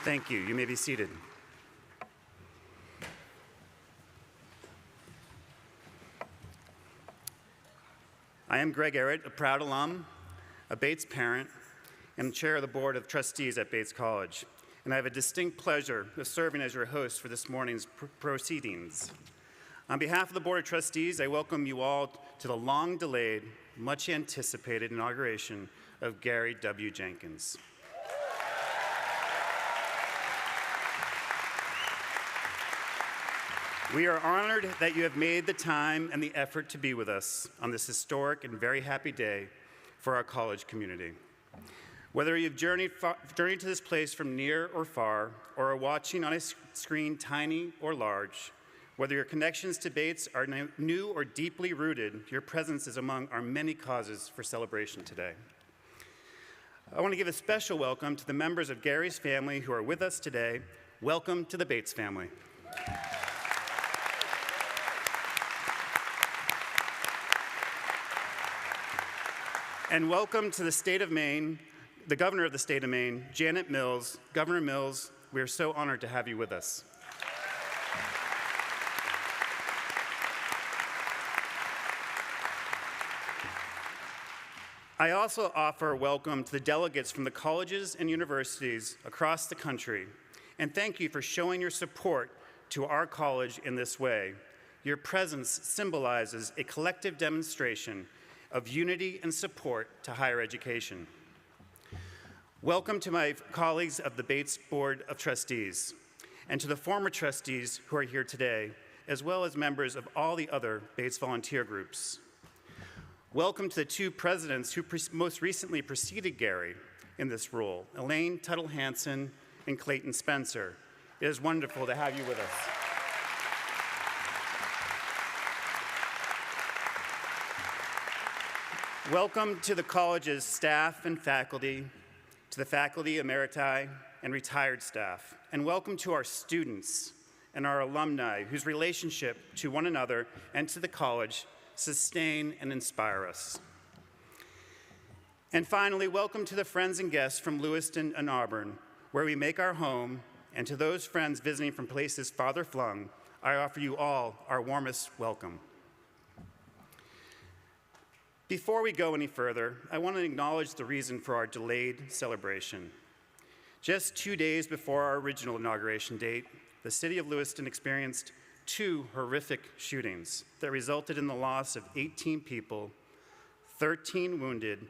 Thank you. You may be seated. I am Greg Garrett, a proud alum, a Bates parent, and chair of the Board of Trustees at Bates College. And I have a distinct pleasure of serving as your host for this morning's proceedings. On behalf of the Board of Trustees, I welcome you all to the long-delayed, much-anticipated inauguration of Garry W. Jenkins. We are honored that you have made the time and the effort to be with us on this historic and very happy day for our college community. Whether you've journeyed to this place from near or far, or are watching on a screen tiny or large, whether your connections to Bates are new or deeply rooted, your presence is among our many causes for celebration today. I want to give a special welcome to the members of Garry's family who are with us today. Welcome to the Bates family. And welcome to the state of Maine, the governor of the state of Maine, Janet Mills. Governor Mills, we are so honored to have you with us. I also offer a welcome to the delegates from the colleges and universities across the country, and thank you for showing your support to our college in this way. Your presence symbolizes a collective demonstration of unity and support to higher education. Welcome to my colleagues of the Bates Board of Trustees, and to the former trustees who are here today, as well as members of all the other Bates volunteer groups. Welcome to the two presidents who most recently preceded Garry in this role, Elaine Tuttle-Hansen and Clayton Spencer. It is wonderful to have you with us. Welcome to the college's staff and faculty, to the faculty, emeriti, and retired staff, and welcome to our students and our alumni whose relationship to one another and to the college sustain and inspire us. And finally, welcome to the friends and guests from Lewiston and Auburn, where we make our home, and to those friends visiting from places farther flung, I offer you all our warmest welcome. Before we go any further, I want to acknowledge the reason for our delayed celebration. Just 2 days before our original inauguration date, the city of Lewiston experienced 2 horrific shootings that resulted in the loss of 18 people, 13 wounded,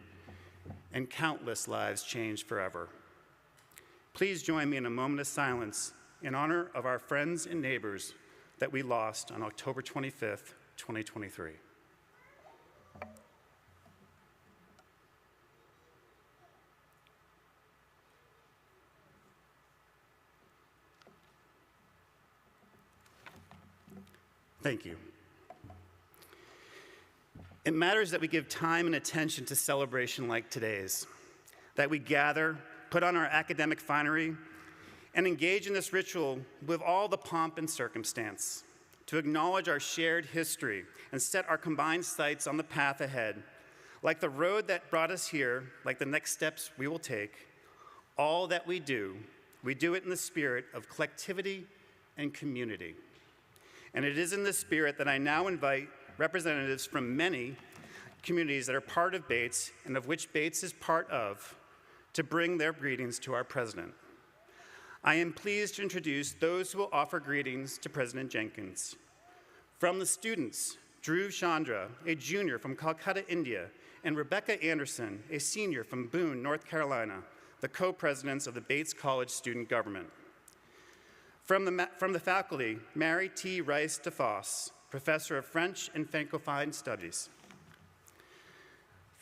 and countless lives changed forever. Please join me in a moment of silence in honor of our friends and neighbors that we lost on October 25th, 2023. Thank you. It matters that we give time and attention to celebration like today's, that we gather, put on our academic finery, and engage in this ritual with all the pomp and circumstance, to acknowledge our shared history and set our combined sights on the path ahead. Like the road that brought us here, like the next steps we will take, all that we do it in the spirit of collectivity and community. And it is in this spirit that I now invite representatives from many communities that are part of Bates and of which Bates is part of to bring their greetings to our president. I am pleased to introduce those who will offer greetings to President Jenkins. From the students, Dhruv Chandra, a junior from Calcutta, India, and Rebecca Anderson, a senior from Boone, North Carolina, the co-presidents of the Bates College Student Government. From the faculty, Mary T. Rice DeFoss, Professor of French and Francophone Studies.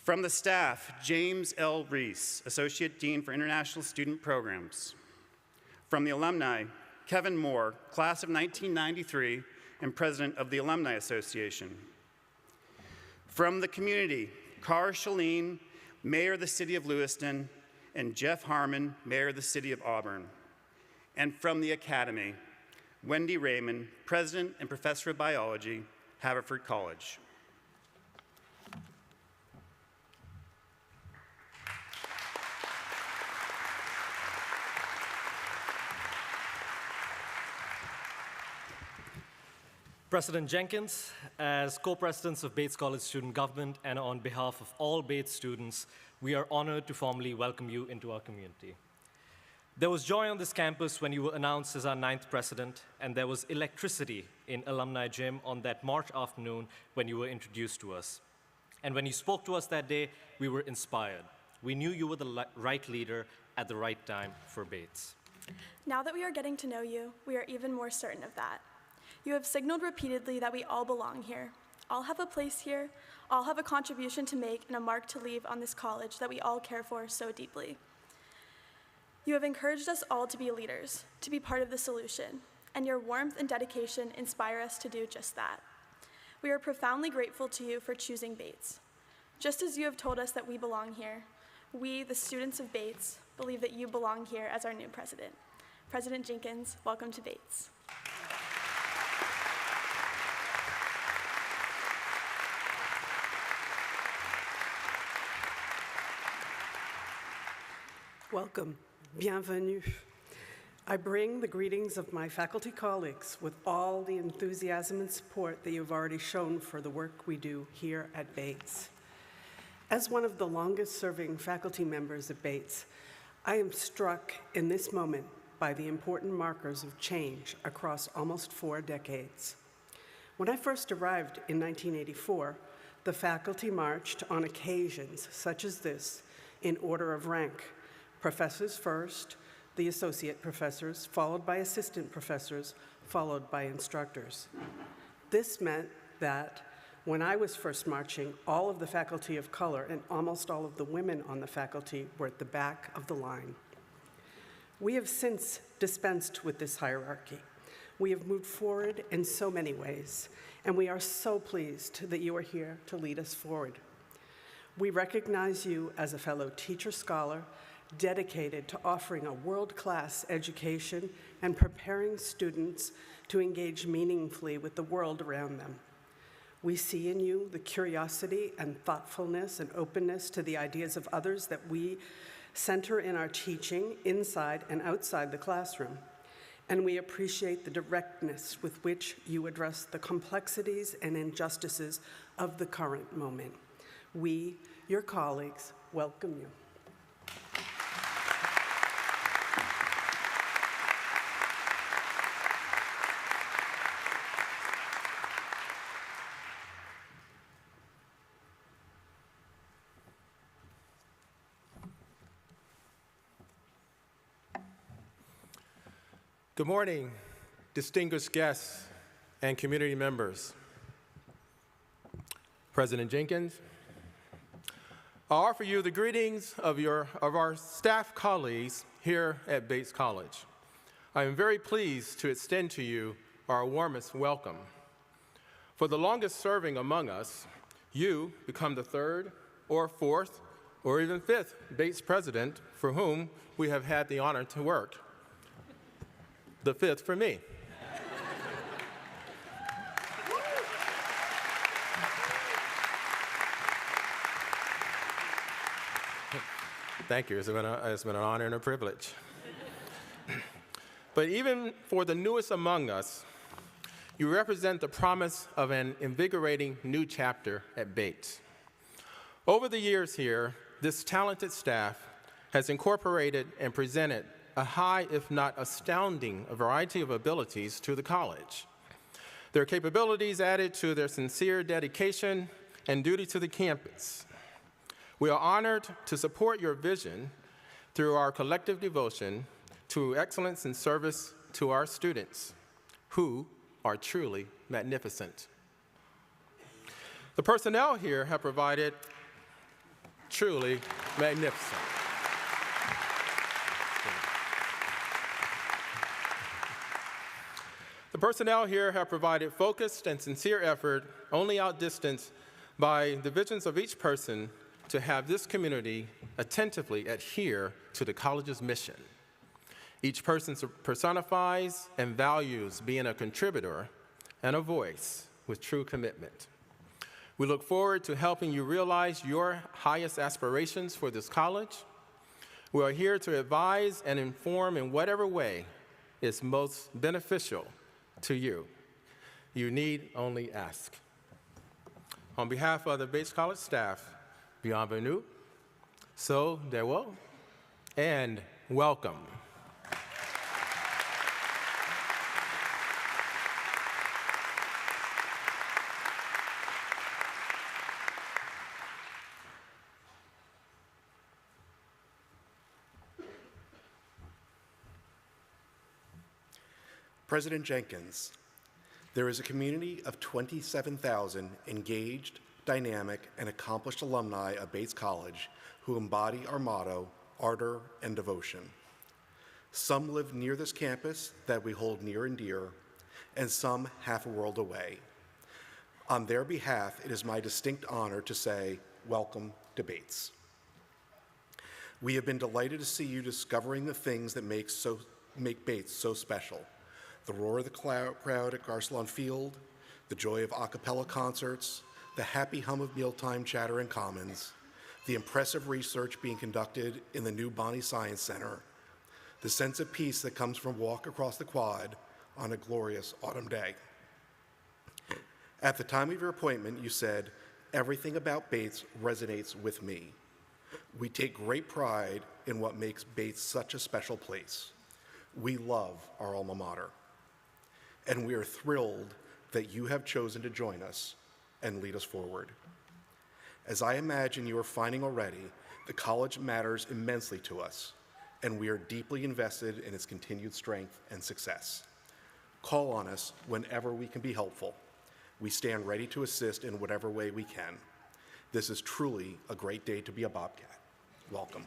From the staff, James L. Reese, Associate Dean for International Student Programs. From the alumni, Kevin Moore, Class of 1993 and President of the Alumni Association. From the community, Carr Shalene, Mayor of the City of Lewiston, and Jeff Harmon, Mayor of the City of Auburn. And from the Academy, Wendy Raymond, President and Professor of Biology, Haverford College. President Jenkins, as co-presidents of Bates College Student Government and on behalf of all Bates students, we are honored to formally welcome you into our community. There was joy on this campus when you were announced as our 9th president, and there was electricity in Alumni Gym on that March afternoon when you were introduced to us. And when you spoke to us that day, we were inspired. We knew you were the right leader at the right time for Bates. Now that we are getting to know you, we are even more certain of that. You have signaled repeatedly that we all belong here, all have a place here, all have a contribution to make and a mark to leave on this college that we all care for so deeply. You have encouraged us all to be leaders, to be part of the solution, and your warmth and dedication inspire us to do just that. We are profoundly grateful to you for choosing Bates. Just as you have told us that we belong here, we, the students of Bates, believe that you belong here as our new president. President Jenkins, welcome to Bates. Welcome, bienvenue. I bring the greetings of my faculty colleagues with all the enthusiasm and support that you've already shown for the work we do here at Bates. As one of the longest-serving faculty members at Bates, I am struck in this moment by the important markers of change across almost 4 decades. When I first arrived in 1984, the faculty marched on occasions such as this in order of rank. Professors first, the associate professors, followed by assistant professors, followed by instructors. This meant that when I was first marching, all of the faculty of color and almost all of the women on the faculty were at the back of the line. We have since dispensed with this hierarchy. We have moved forward in so many ways, and we are so pleased that you are here to lead us forward. We recognize you as a fellow teacher-scholar dedicated to offering a world-class education and preparing students to engage meaningfully with the world around them. We see in you the curiosity and thoughtfulness and openness to the ideas of others that we center in our teaching inside and outside the classroom. And we appreciate the directness with which you address the complexities and injustices of the current moment. We, your colleagues, welcome you. Good morning, distinguished guests and community members. President Jenkins, I offer you the greetings of our staff colleagues here at Bates College. I am very pleased to extend to you our warmest welcome. For the longest serving among us, you become the 3rd or 4th or even 5th Bates president for whom we have had the honor to work. The 5th for me. Thank you. It's been an honor and a privilege. But even for the newest among us, you represent the promise of an invigorating new chapter at Bates. Over the years here, this talented staff has incorporated and presented a high, if not astounding, variety of abilities to the college. Their capabilities added to their sincere dedication and duty to the campus. We are honored to support your vision through our collective devotion to excellence and service to our students, who are truly magnificent. The personnel here have provided truly magnificent. The personnel here have provided focused and sincere effort, only outdistanced by the visions of each person to have this community attentively adhere to the college's mission. Each person personifies and values being a contributor and a voice with true commitment. We look forward to helping you realize your highest aspirations for this college. We are here to advise and inform in whatever way is most beneficial to you. You need only ask. On behalf of the Bates College staff, bienvenue, so de well, and welcome. President Jenkins, there is a community of 27,000 engaged, dynamic, and accomplished alumni of Bates College who embody our motto, ardor and devotion. Some live near this campus that we hold near and dear, and some half a world away. On their behalf, it is my distinct honor to say, welcome to Bates. We have been delighted to see you discovering the things that make Bates so special. The roar of the crowd at Garcelon Field, the joy of a cappella concerts, the happy hum of mealtime chatter in Commons, the impressive research being conducted in the new Bonney Science Center, the sense of peace that comes from a walk across the quad on a glorious autumn day. At the time of your appointment, you said, "Everything about Bates resonates with me." We take great pride in what makes Bates such a special place. We love our alma mater. And we are thrilled that you have chosen to join us and lead us forward. As I imagine you are finding already, the college matters immensely to us, and we are deeply invested in its continued strength and success. Call on us whenever we can be helpful. We stand ready to assist in whatever way we can. This is truly a great day to be a Bobcat. Welcome.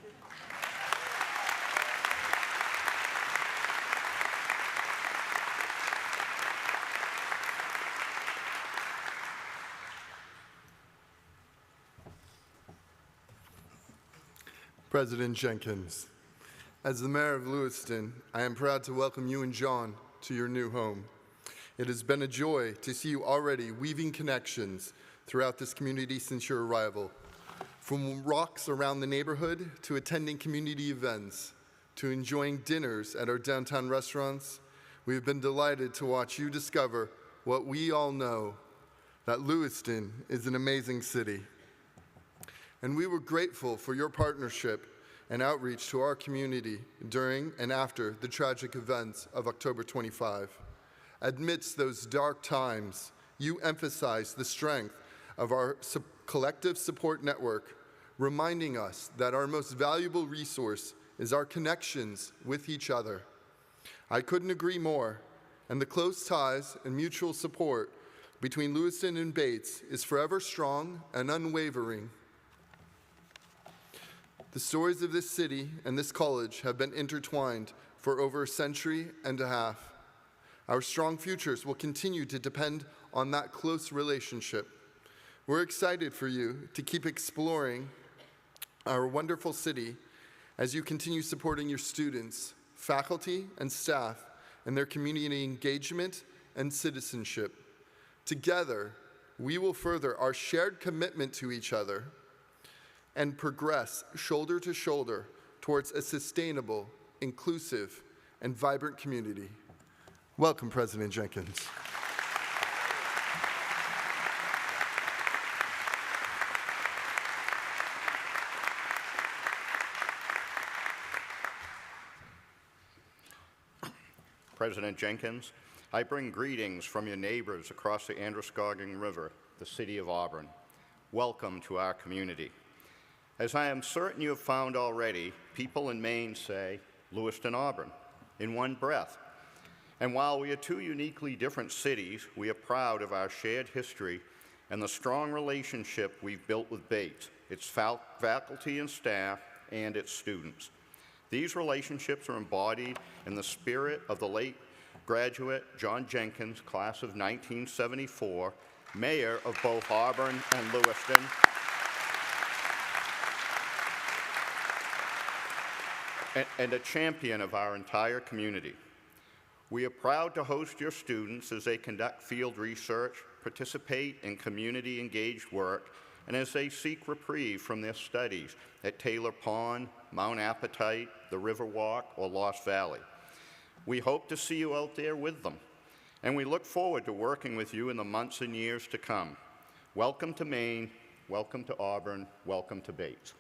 President Jenkins, as the mayor of Lewiston, I am proud to welcome you and John to your new home. It has been a joy to see you already weaving connections throughout this community since your arrival. From walks around the neighborhood to attending community events to enjoying dinners at our downtown restaurants, we have been delighted to watch you discover what we all know, that Lewiston is an amazing city. And we were grateful for your partnership and outreach to our community during and after the tragic events of October 25. Amidst those dark times, you emphasized the strength of our collective support network, reminding us that our most valuable resource is our connections with each other. I couldn't agree more, and the close ties and mutual support between Lewiston and Bates is forever strong and unwavering. The stories of this city and this college have been intertwined for over a century and a half. Our strong futures will continue to depend on that close relationship. We're excited for you to keep exploring our wonderful city as you continue supporting your students, faculty, and staff in their community engagement and citizenship. Together, we will further our shared commitment to each other and progress shoulder to shoulder towards a sustainable, inclusive, and vibrant community. Welcome, President Jenkins. President Jenkins, I bring greetings from your neighbors across the Androscoggin River, the city of Auburn. Welcome to our community. As I am certain you have found already, people in Maine say Lewiston, Auburn, in one breath. And while we are two uniquely different cities, we are proud of our shared history and the strong relationship we've built with Bates, its faculty and staff, and its students. These relationships are embodied in the spirit of the late graduate John Jenkins, class of 1974, mayor of both Auburn and Lewiston, and a champion of our entire community. We are proud to host your students as they conduct field research, participate in community-engaged work, and as they seek reprieve from their studies at Taylor Pond, Mount Appetite, the Riverwalk, or Lost Valley. We hope to see you out there with them and we look forward to working with you in the months and years to come. Welcome to Maine, welcome to Auburn, welcome to Bates.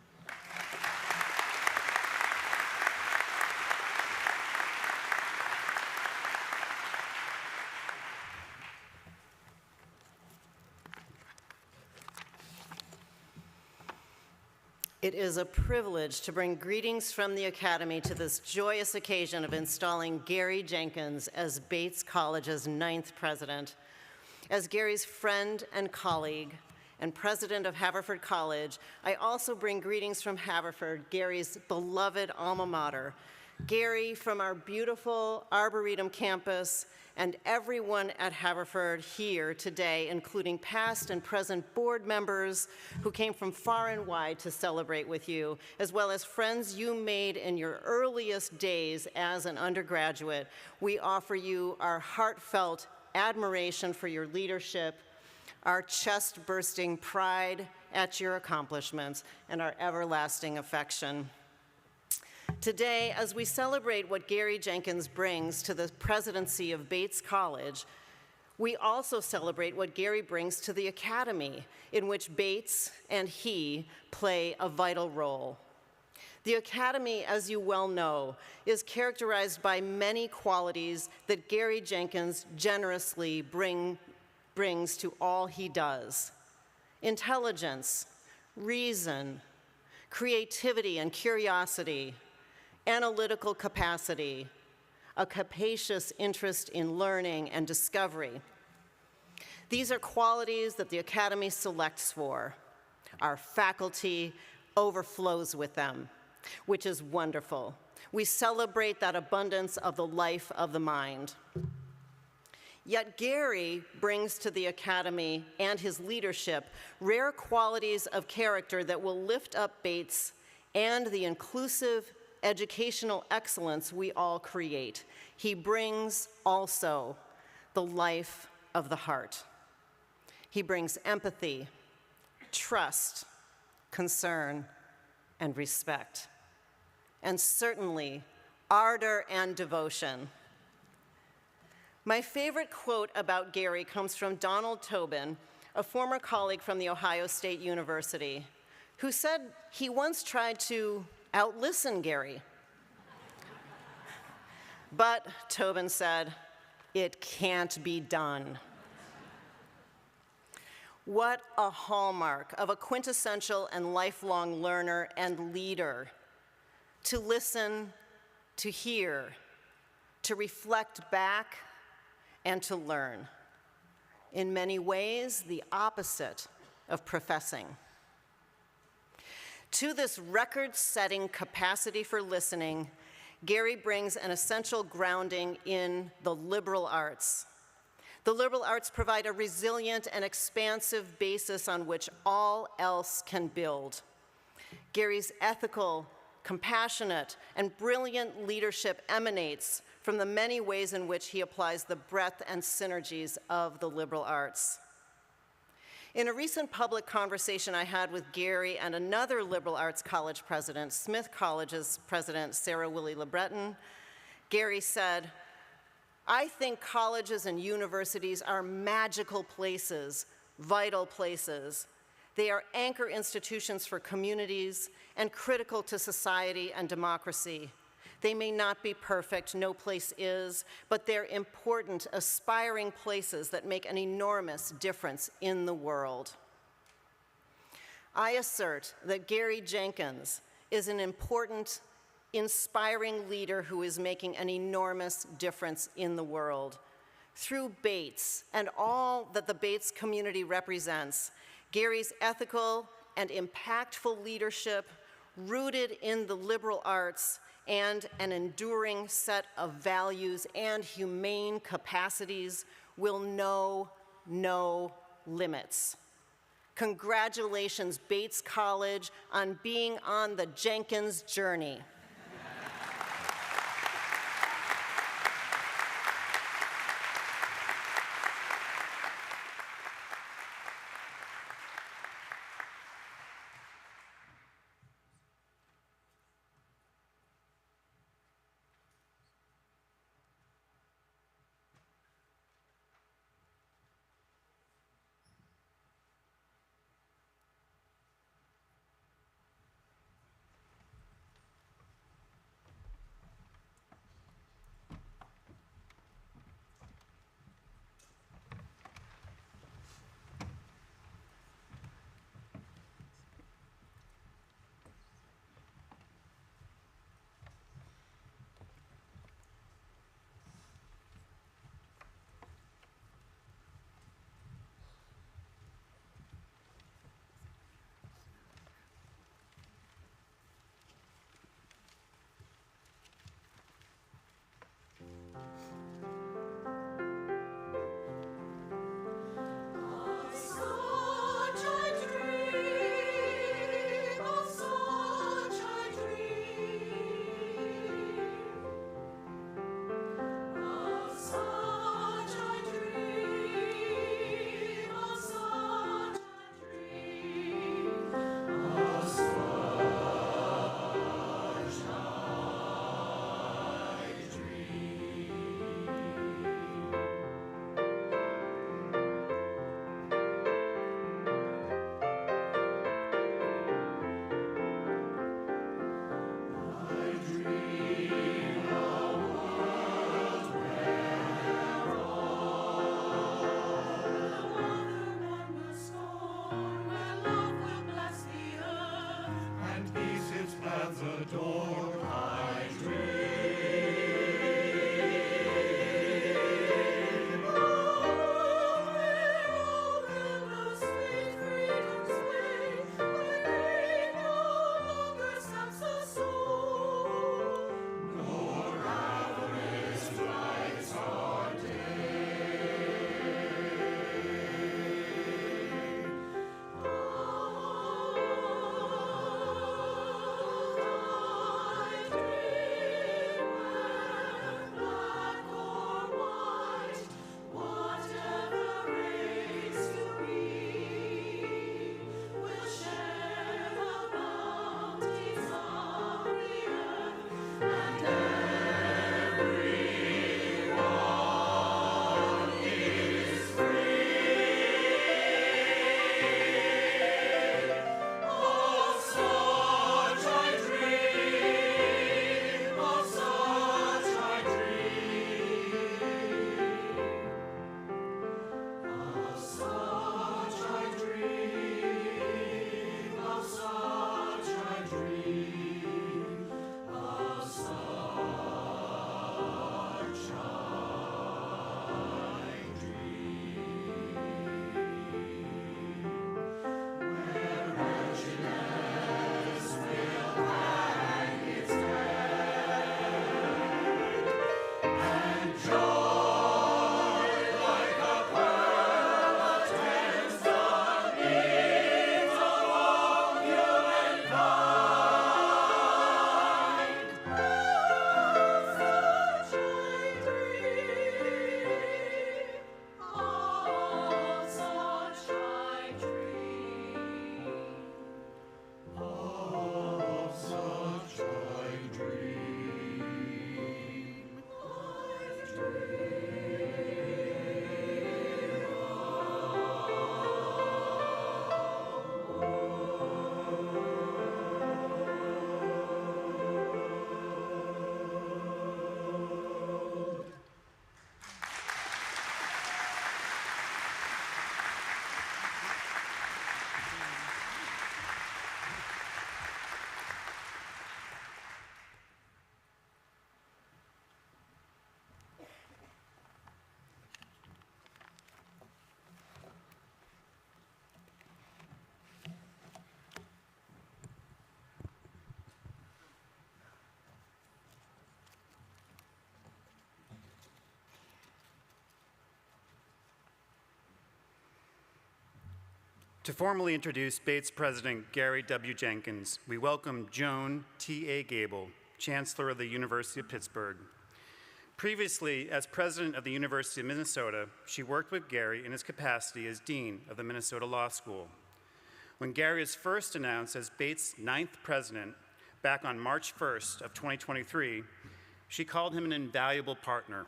It is a privilege to bring greetings from the Academy to this joyous occasion of installing Garry Jenkins as Bates College's 9th president. As Garry's friend and colleague and president of Haverford College, I also bring greetings from Haverford, Garry's beloved alma mater. Garry, from our beautiful Arboretum campus, and everyone at Haverford here today, including past and present board members who came from far and wide to celebrate with you, as well as friends you made in your earliest days as an undergraduate, we offer you our heartfelt admiration for your leadership, our chest-bursting pride at your accomplishments, and our everlasting affection. Today, as we celebrate what Garry Jenkins brings to the presidency of Bates College, we also celebrate what Garry brings to the Academy, in which Bates and he play a vital role. The Academy, as you well know, is characterized by many qualities that Garry Jenkins generously brings to all he does: intelligence, reason, creativity and curiosity, analytical capacity, a capacious interest in learning and discovery. These are qualities that the Academy selects for. Our faculty overflows with them, which is wonderful. We celebrate that abundance of the life of the mind. Yet Garry brings to the Academy and his leadership rare qualities of character that will lift up Bates and the inclusive educational excellence we all create. He brings also the life of the heart. He brings empathy, trust, concern, and respect, and certainly ardor and devotion. My favorite quote about Garry comes from Donald Tobin, a former colleague from The Ohio State University, who said he once tried to outlisten Garry. But, Tobin said, it can't be done. What a hallmark of a quintessential and lifelong learner and leader: to listen, to hear, to reflect back, and to learn. In many ways, the opposite of professing. To this record-setting capacity for listening, Garry brings an essential grounding in the liberal arts. The liberal arts provide a resilient and expansive basis on which all else can build. Garry's ethical, compassionate, and brilliant leadership emanates from the many ways in which he applies the breadth and synergies of the liberal arts. In a recent public conversation I had with Garry and another liberal arts college president, Smith College's president, Sarah Willie LeBreton, Garry said, "I think colleges and universities are magical places, vital places. They are anchor institutions for communities and critical to society and democracy. They may not be perfect, no place is, but they're important, aspiring places that make an enormous difference in the world." I assert that Garry Jenkins is an important, inspiring leader who is making an enormous difference in the world. Through Bates and all that the Bates community represents, Garry's ethical and impactful leadership, rooted in the liberal arts, and an enduring set of values and humane capacities will know no limits. Congratulations, Bates College, on being on the Jenkins journey. To formally introduce Bates President Garry W. Jenkins, we welcome Joan T.A. Gable, Chancellor of the University of Pittsburgh. Previously, as president of the University of Minnesota, she worked with Garry in his capacity as dean of the Minnesota Law School. When Garry was first announced as Bates' 9th president back on March 1st of 2023, she called him an invaluable partner,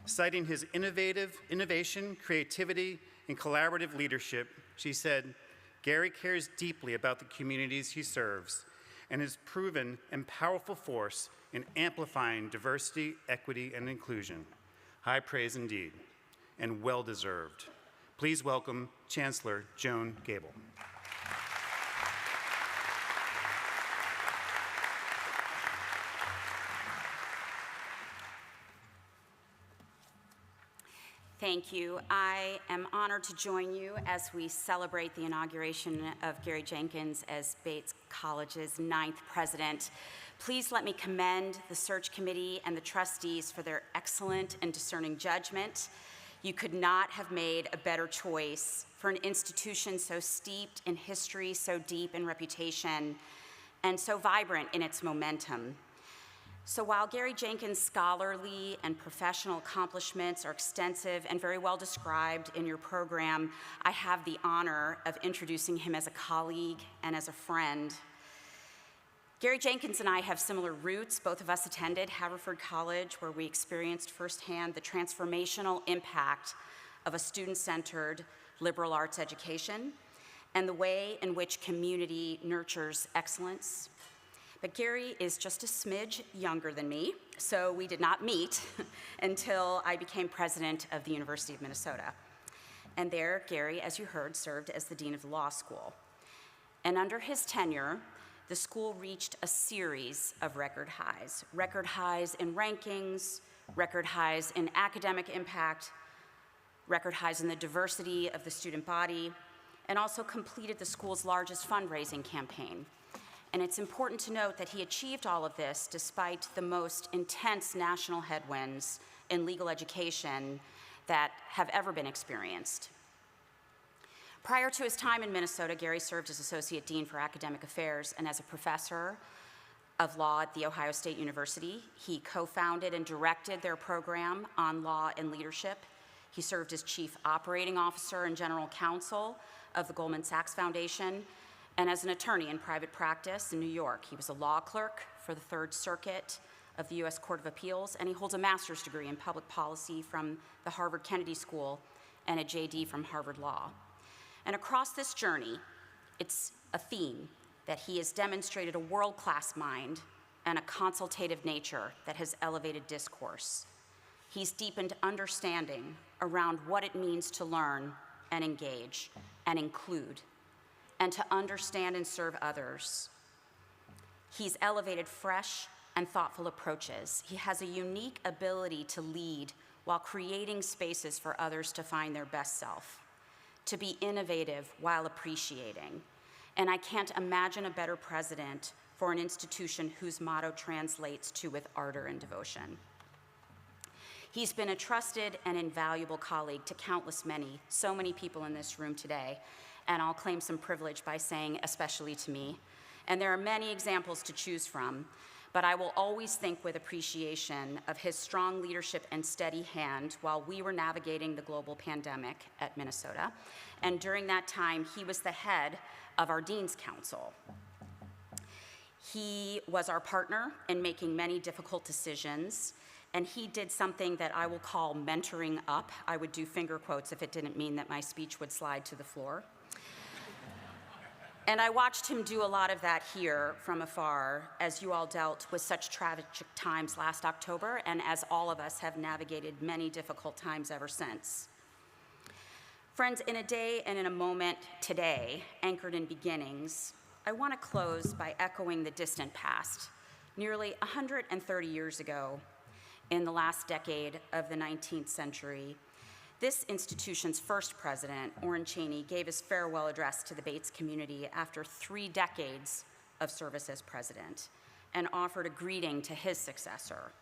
citing his innovation, creativity, and collaborative leadership. She said, "Garry cares deeply about the communities he serves and has proven a powerful force in amplifying diversity, equity, and inclusion." High praise indeed, and well-deserved. Please welcome Chancellor Joan Gable. Thank you. I am honored to join you as we celebrate the inauguration of Garry Jenkins as Bates College's 9th president. Please let me commend the search committee and the trustees for their excellent and discerning judgment. You could not have made a better choice for an institution so steeped in history, so deep in reputation, and so vibrant in its momentum. So while Garry Jenkins' scholarly and professional accomplishments are extensive and very well described in your program, I have the honor of introducing him as a colleague and as a friend. Garry Jenkins and I have similar roots. Both of us attended Haverford College, where we experienced firsthand the transformational impact of a student-centered liberal arts education and the way in which community nurtures excellence. But Garry is just a smidge younger than me, so we did not meet until I became president of the University of Minnesota. And there, Garry, as you heard, served as the dean of the law school. And under his tenure, the school reached a series of record highs in rankings, record highs in academic impact, record highs in the diversity of the student body, and also completed the school's largest fundraising campaign. And it's important to note that he achieved all of this despite the most intense national headwinds in legal education that have ever been experienced. Prior to his time in Minnesota, Garry served as Associate Dean for Academic Affairs and as a professor of law at The Ohio State University. He co-founded and directed their program on law and leadership. He served as Chief Operating Officer and General Counsel of the Goldman Sachs Foundation, and as an attorney in private practice in New York. He was a law clerk for the Third Circuit of the U.S. Court of Appeals, and he holds a master's degree in public policy from the Harvard Kennedy School and a JD from Harvard Law. And across this journey, it's a theme that he has demonstrated a world-class mind and a consultative nature that has elevated discourse. He's deepened understanding around what it means to learn and engage and include, and to understand and serve others. He's elevated fresh and thoughtful approaches. He has a unique ability to lead while creating spaces for others to find their best self, to be innovative while appreciating. And I can't imagine a better president for an institution whose motto translates to "with ardor and devotion." He's been a trusted and invaluable colleague to countless so many people in this room today, and I'll claim some privilege by saying especially to me. And there are many examples to choose from, but I will always think with appreciation of his strong leadership and steady hand while we were navigating the global pandemic at Minnesota. And during that time, he was the head of our Dean's Council. He was our partner in making many difficult decisions, and he did something that I will call mentoring up. I would do finger quotes if it didn't mean that my speech would slide to the floor. And I watched him do a lot of that here from afar as you all dealt with such tragic times last October, and as all of us have navigated many difficult times ever since. Friends, in a day and in a moment today, anchored in beginnings, I want to close by echoing the distant past. Nearly 130 years ago, in the last decade of the 19th century, this institution's first president, Orrin Cheney, gave his farewell address to the Bates community after 3 decades of service as president and offered a greeting to his successor.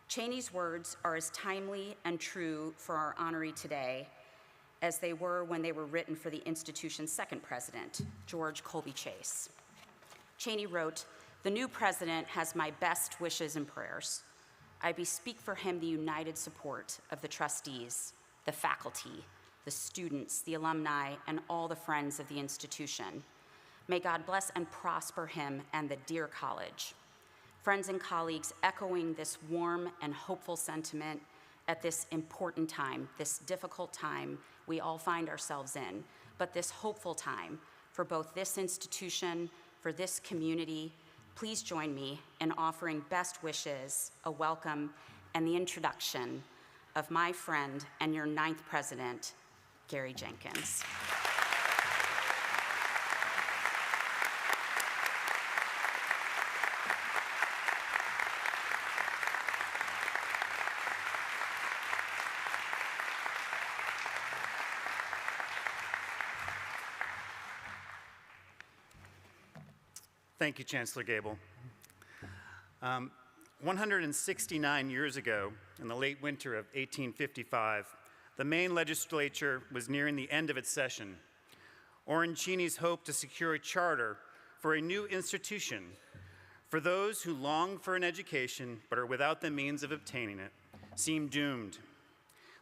Cheney's words are as timely and true for our honoree today as they were when they were written for the institution's second president, George Colby Chase. Cheney wrote, "The new president has my best wishes and prayers. I bespeak for him the united support of the trustees, the faculty, the students, the alumni, and all the friends of the institution. May God bless and prosper him and the dear college." Friends and colleagues, echoing this warm and hopeful sentiment at this important time, this difficult time we all find ourselves in, but this hopeful time for both this institution, for this community, please join me in offering best wishes, a welcome, and the introduction of my friend and your 9th president, Garry Jenkins. Thank you, Chancellor Gable. 169 years ago, in the late winter of 1855, the Maine legislature was nearing the end of its session. Orrin Cheney's hope to secure a charter for a new institution for those who long for an education but are without the means of obtaining it seemed doomed.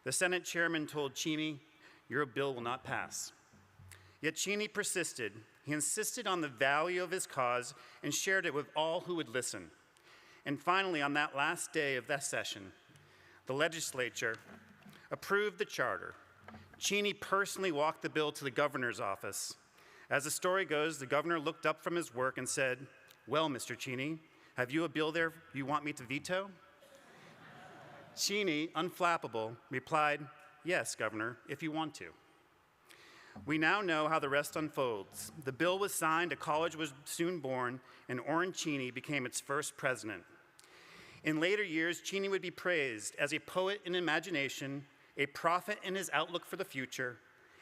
The Senate chairman told Cheney, "Your bill will not pass." Yet Cheney persisted. He insisted on the value of his cause and shared it with all who would listen. And finally, on that last day of that session, the legislature approved the charter. Cheney personally walked the bill to the governor's office. As the story goes, the governor looked up from his work and said, "Well, Mr. Cheney, have you a bill there you want me to veto?" Cheney, unflappable, replied, "Yes, Governor, if you want to." We now know how the rest unfolds. The bill was signed, a college was soon born, and Orrin Cheney became its first president. In later years, Cheney would be praised as a poet in imagination, a prophet in his outlook for the future,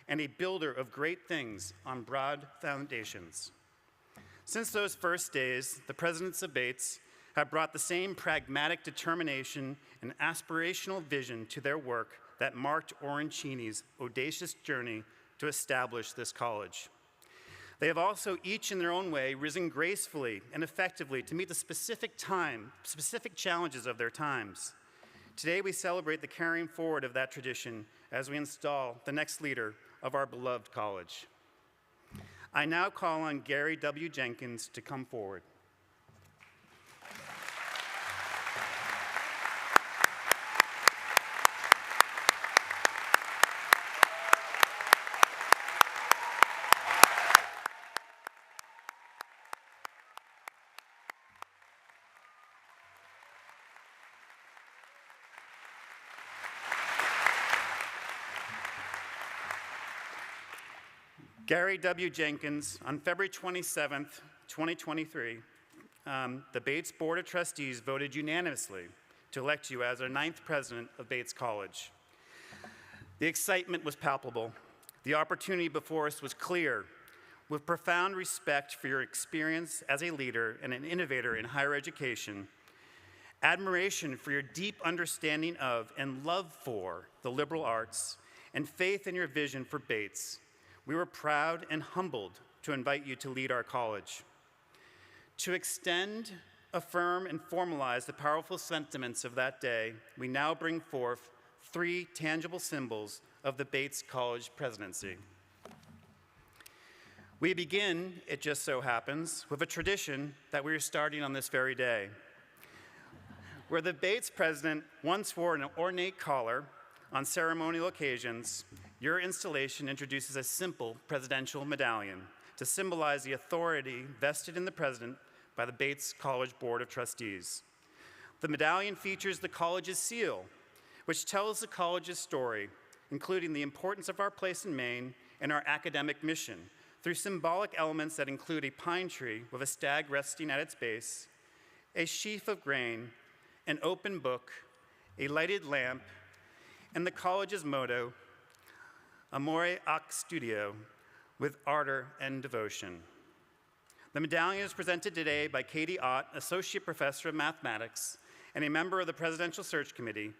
and a builder of great things on broad foundations. Since those first days, the presidents of Bates have brought the same pragmatic determination and aspirational vision to their work that marked Orrin Cheney's audacious journey to establish this college. They have also, each in their own way, risen gracefully and effectively to meet the specific challenges of their times. Today, we celebrate the carrying forward of that tradition as we install the next leader of our beloved college. I now call on Garry W. Jenkins to come forward. Garry W. Jenkins, on February 27th, 2023, the Bates Board of Trustees voted unanimously to elect you as our 9th president of Bates College. The excitement was palpable. The opportunity before us was clear. With profound respect for your experience as a leader and an innovator in higher education, admiration for your deep understanding of and love for the liberal arts, and faith in your vision for Bates, we were proud and humbled to invite you to lead our college. To extend, affirm, and formalize the powerful sentiments of that day, we now bring forth 3 tangible symbols of the Bates College presidency. We begin, it just so happens, with a tradition that we are starting on this very day. Where the Bates president once wore an ornate collar on ceremonial occasions, your installation introduces a simple presidential medallion to symbolize the authority vested in the president by the Bates College Board of Trustees. The medallion features the college's seal, which tells the college's story, including the importance of our place in Maine and our academic mission, through symbolic elements that include a pine tree with a stag resting at its base, a sheaf of grain, an open book, a lighted lamp, and the college's motto, Amore ac Studio, with ardor and devotion. The medallion is presented today by Katie Ott, Associate Professor of Mathematics and a member of the Presidential Search Committee,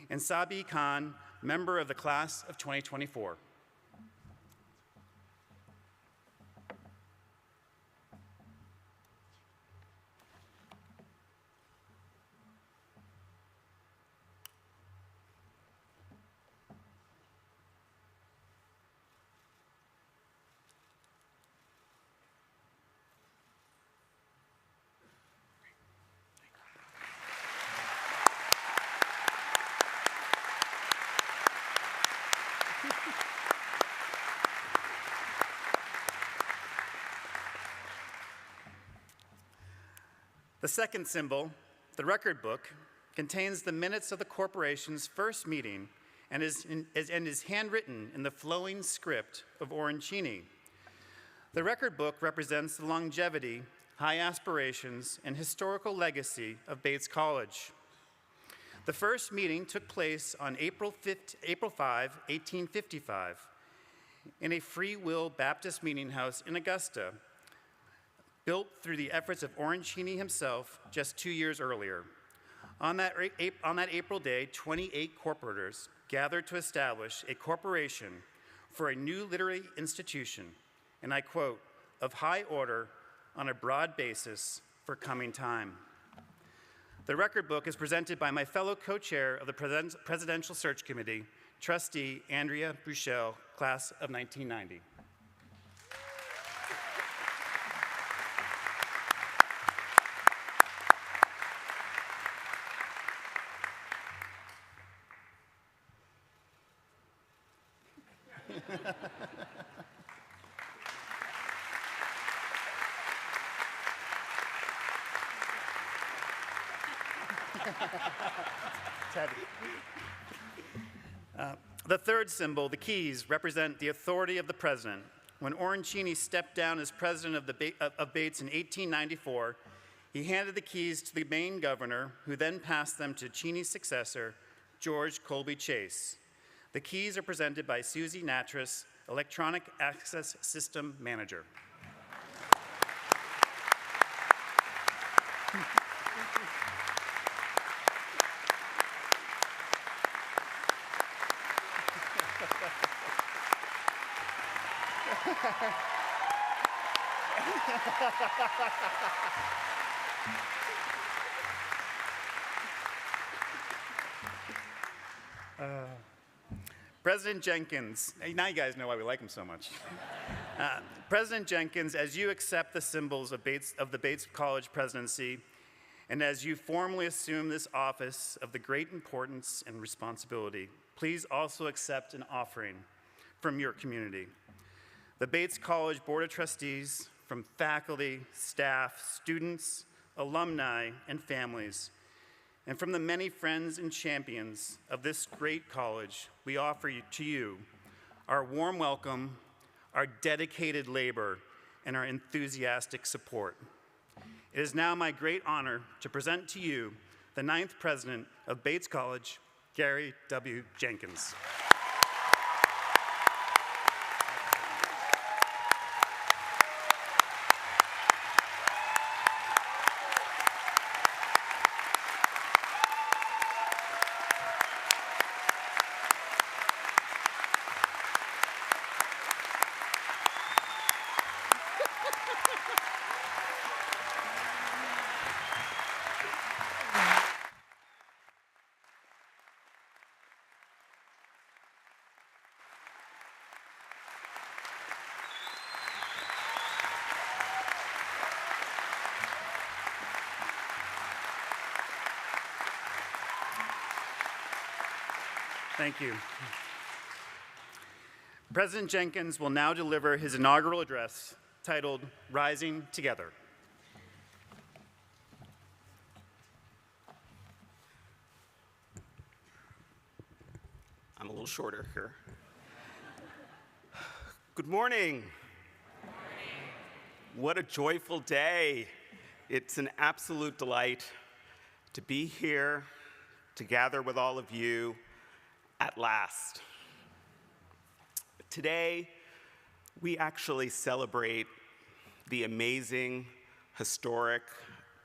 and Sabi Khan, member of the class of 2024. The second symbol, the record book, contains the minutes of the corporation's first meeting and is handwritten in the flowing script of Orancini. The record book represents the longevity, high aspirations, and historical legacy of Bates College. The first meeting took place on April 5, 1855, in a Free Will Baptist meeting house in Augusta, built through the efforts of Orancini himself just 2 years earlier. On that April day, 28 corporators gathered to establish a corporation for a new literary institution, and I quote, of high order on a broad basis for coming time. The record book is presented by my fellow co-chair of the Presidential Search Committee, Trustee Andrea Buchel, class of 1990. The third symbol, the keys, represent the authority of the president. When Orancini stepped down as president of Bates in 1894, he handed the keys to the Maine governor, who then passed them to Cheney's successor, George Colby Chase. The keys are presented by Susie Natras, Electronic Access System Manager. President Jenkins, now you guys know why we like him so much. President Jenkins, as you accept the symbols of the Bates College presidency, and as you formally assume this office of the great importance and responsibility, please also accept an offering from your community. The Bates College Board of Trustees, from faculty, staff, students, alumni, and families, and from the many friends and champions of this great college, we offer to you our warm welcome, our dedicated labor, and our enthusiastic support. It is now my great honor to present to you the 9th president of Bates College, Garry W. Jenkins. Thank you. President Jenkins will now deliver his inaugural address titled Rising Together. I'm a little shorter here. Good morning. What a joyful day. It's an absolute delight to be here, to gather with all of you at last. Today, we actually celebrate the amazing, historic,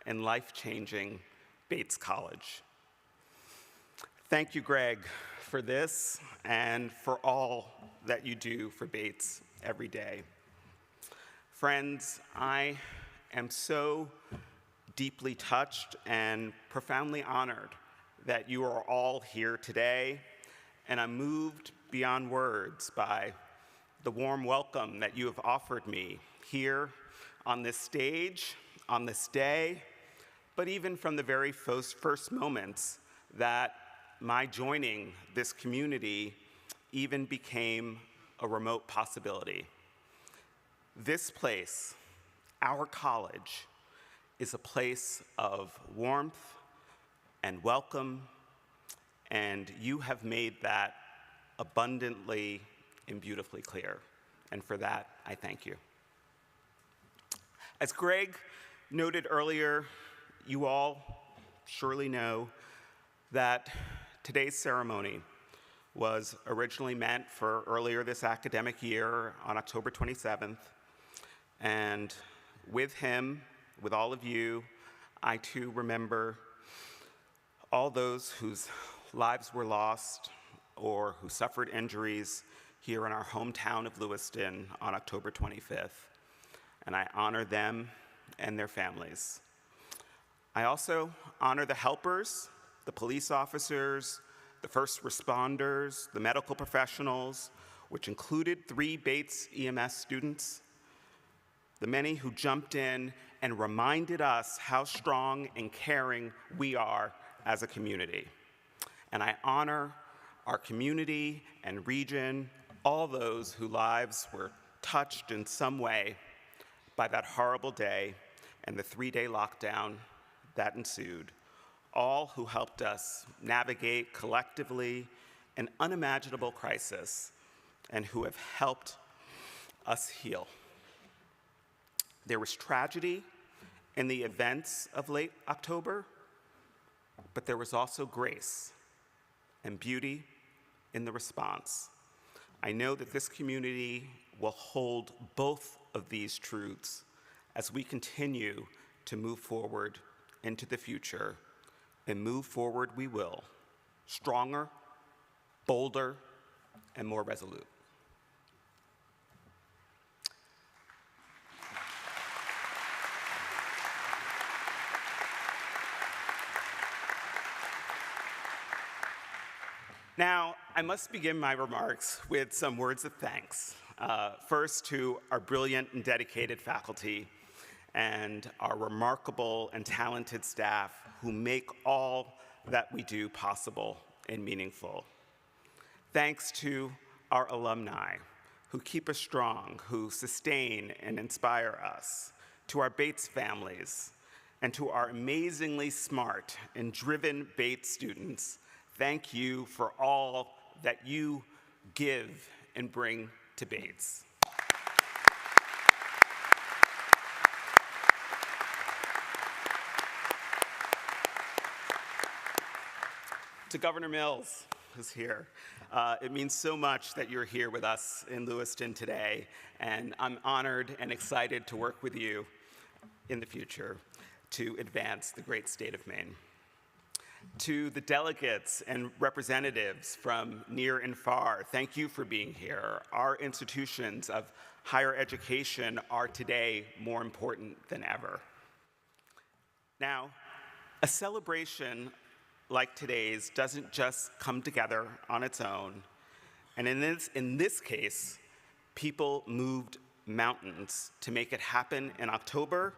and life-changing Bates College. Thank you, Greg, for this and for all that you do for Bates every day. Friends, I am so deeply touched and profoundly honored that you are all here today, and I'm moved beyond words by the warm welcome that you have offered me here on this stage, on this day, but even from the very first moments that my joining this community even became a remote possibility. This place, our college, is a place of warmth and welcome, and you have made that abundantly and beautifully clear. And for that, I thank you. As Greg noted earlier, you all surely know that today's ceremony was originally meant for earlier this academic year on October 27th. And with him, with all of you, I too remember all those whose lives were lost or who suffered injuries here in our hometown of Lewiston on October 25th. And I honor them and their families. I also honor the helpers, the police officers, the first responders, the medical professionals, which included 3 Bates EMS students, the many who jumped in and reminded us how strong and caring we are as a community. And I honor our community and region, all those whose lives were touched in some way by that horrible day and the 3-day lockdown that ensued, all who helped us navigate collectively an unimaginable crisis and who have helped us heal. There was tragedy in the events of late October, but there was also grace and beauty in the response. I know that this community will hold both of these truths as we continue to move forward into the future, and move forward we will, stronger, bolder, and more resolute. Now, I must begin my remarks with some words of thanks. First, to our brilliant and dedicated faculty and our remarkable and talented staff who make all that we do possible and meaningful. Thanks to our alumni who keep us strong, who sustain and inspire us, to our Bates families, and to our amazingly smart and driven Bates students. Thank you for all that you give and bring to Bates. To Governor Mills, who's here, it means so much that you're here with us in Lewiston today, and I'm honored and excited to work with you in the future to advance the great state of Maine. To the delegates and representatives from near and far, thank you for being here. Our institutions of higher education are today more important than ever. Now, a celebration like today's doesn't just come together on its own. And in this case, people moved mountains to make it happen in October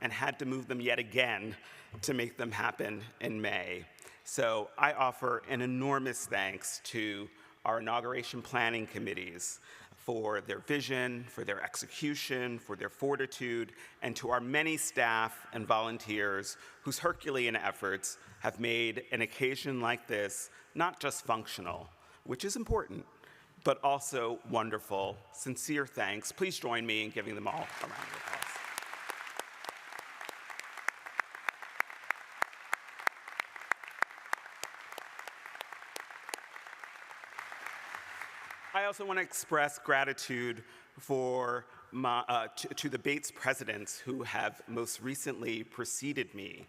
and had to move them yet again to make them happen in May. So I offer an enormous thanks to our inauguration planning committees for their vision, for their execution, for their fortitude, and to our many staff and volunteers whose Herculean efforts have made an occasion like this not just functional, which is important, but also wonderful. Sincere thanks. Please join me in giving them all a round of applause. I also want to express gratitude to the Bates presidents who have most recently preceded me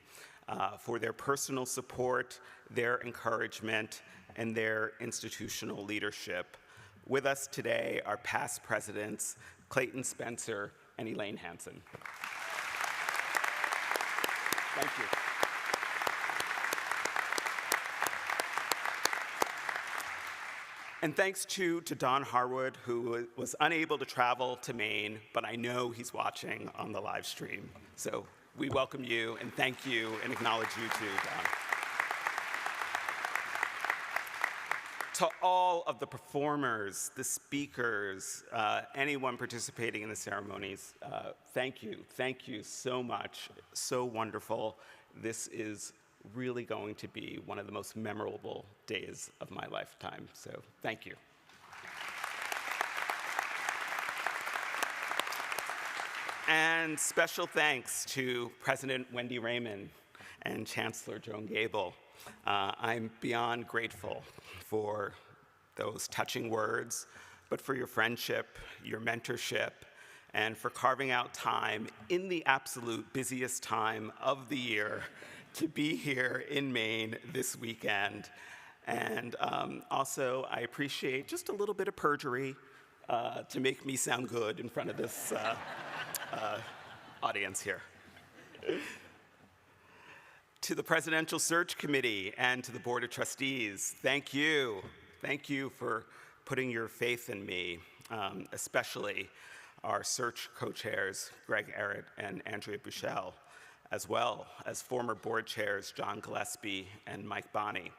for their personal support, their encouragement, and their institutional leadership. With us today are past presidents Clayton Spencer and Elaine Hansen. Thank you. And thanks to Don Harwood, who was unable to travel to Maine, but I know he's watching on the live stream. So we welcome you and thank you and acknowledge you too, Don. To all of the performers, the speakers, anyone participating in the ceremonies, thank you. Thank you so much. So wonderful. This is really going to be one of the most memorable days of my lifetime. So thank you. And special thanks to President Wendy Raymond and Chancellor Joan Gable. I'm beyond grateful for those touching words, but for your friendship, your mentorship, and for carving out time in the absolute busiest time of the year to be here in Maine this weekend. And also, I appreciate just a little bit of perjury to make me sound good in front of this audience here. To the Presidential Search Committee and to the Board of Trustees, thank you. Thank you for putting your faith in me, especially our search co-chairs, Greg Arrett and Andrea Bushell, as well as former board chairs, John Gillespie and Mike Bonney.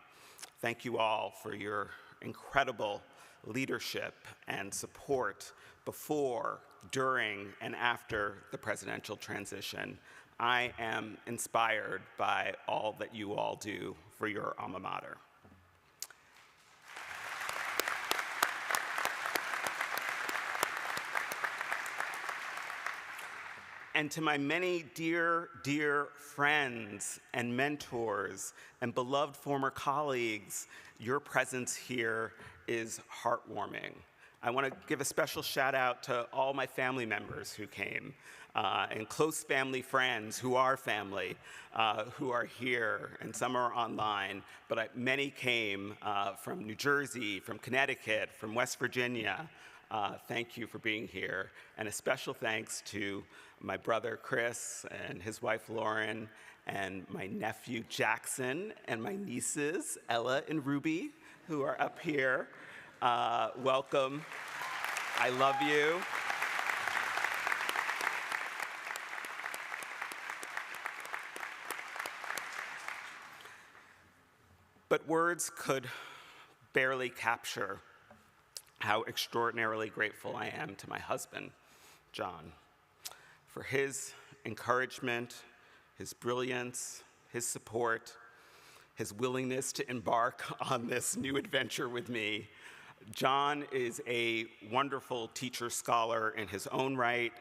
Thank you all for your incredible leadership and support before, during, and after the presidential transition. I am inspired by all that you all do for your alma mater. And to my many dear, dear friends and mentors and beloved former colleagues, your presence here is heartwarming. I want to give a special shout out to all my family members who came, and close family friends who are family, who are here, and some are online, but many came from New Jersey, from Connecticut, from West Virginia. Thank you for being here, and a special thanks to my brother Chris and his wife Lauren, and my nephew Jackson, and my nieces Ella and Ruby, who are up here. Welcome. I love you. But words could barely capture how extraordinarily grateful I am to my husband, John, for his encouragement, his brilliance, his support, his willingness to embark on this new adventure with me. John is a wonderful teacher scholar in his own right,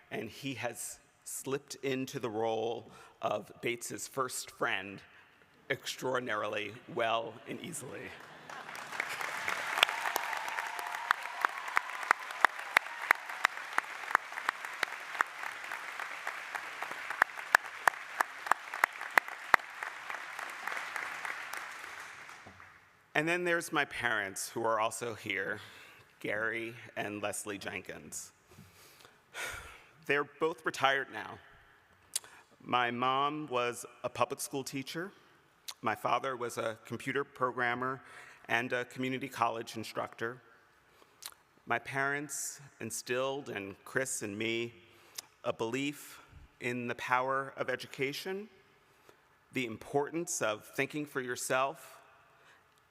and he has slipped into the role of Bates's first friend extraordinarily well and easily. And then there's my parents, who are also here, Garry and Leslie Jenkins. They're both retired now. My mom was a public school teacher. My father was a computer programmer and a community college instructor. My parents instilled in Chris and me a belief in the power of education, the importance of thinking for yourself,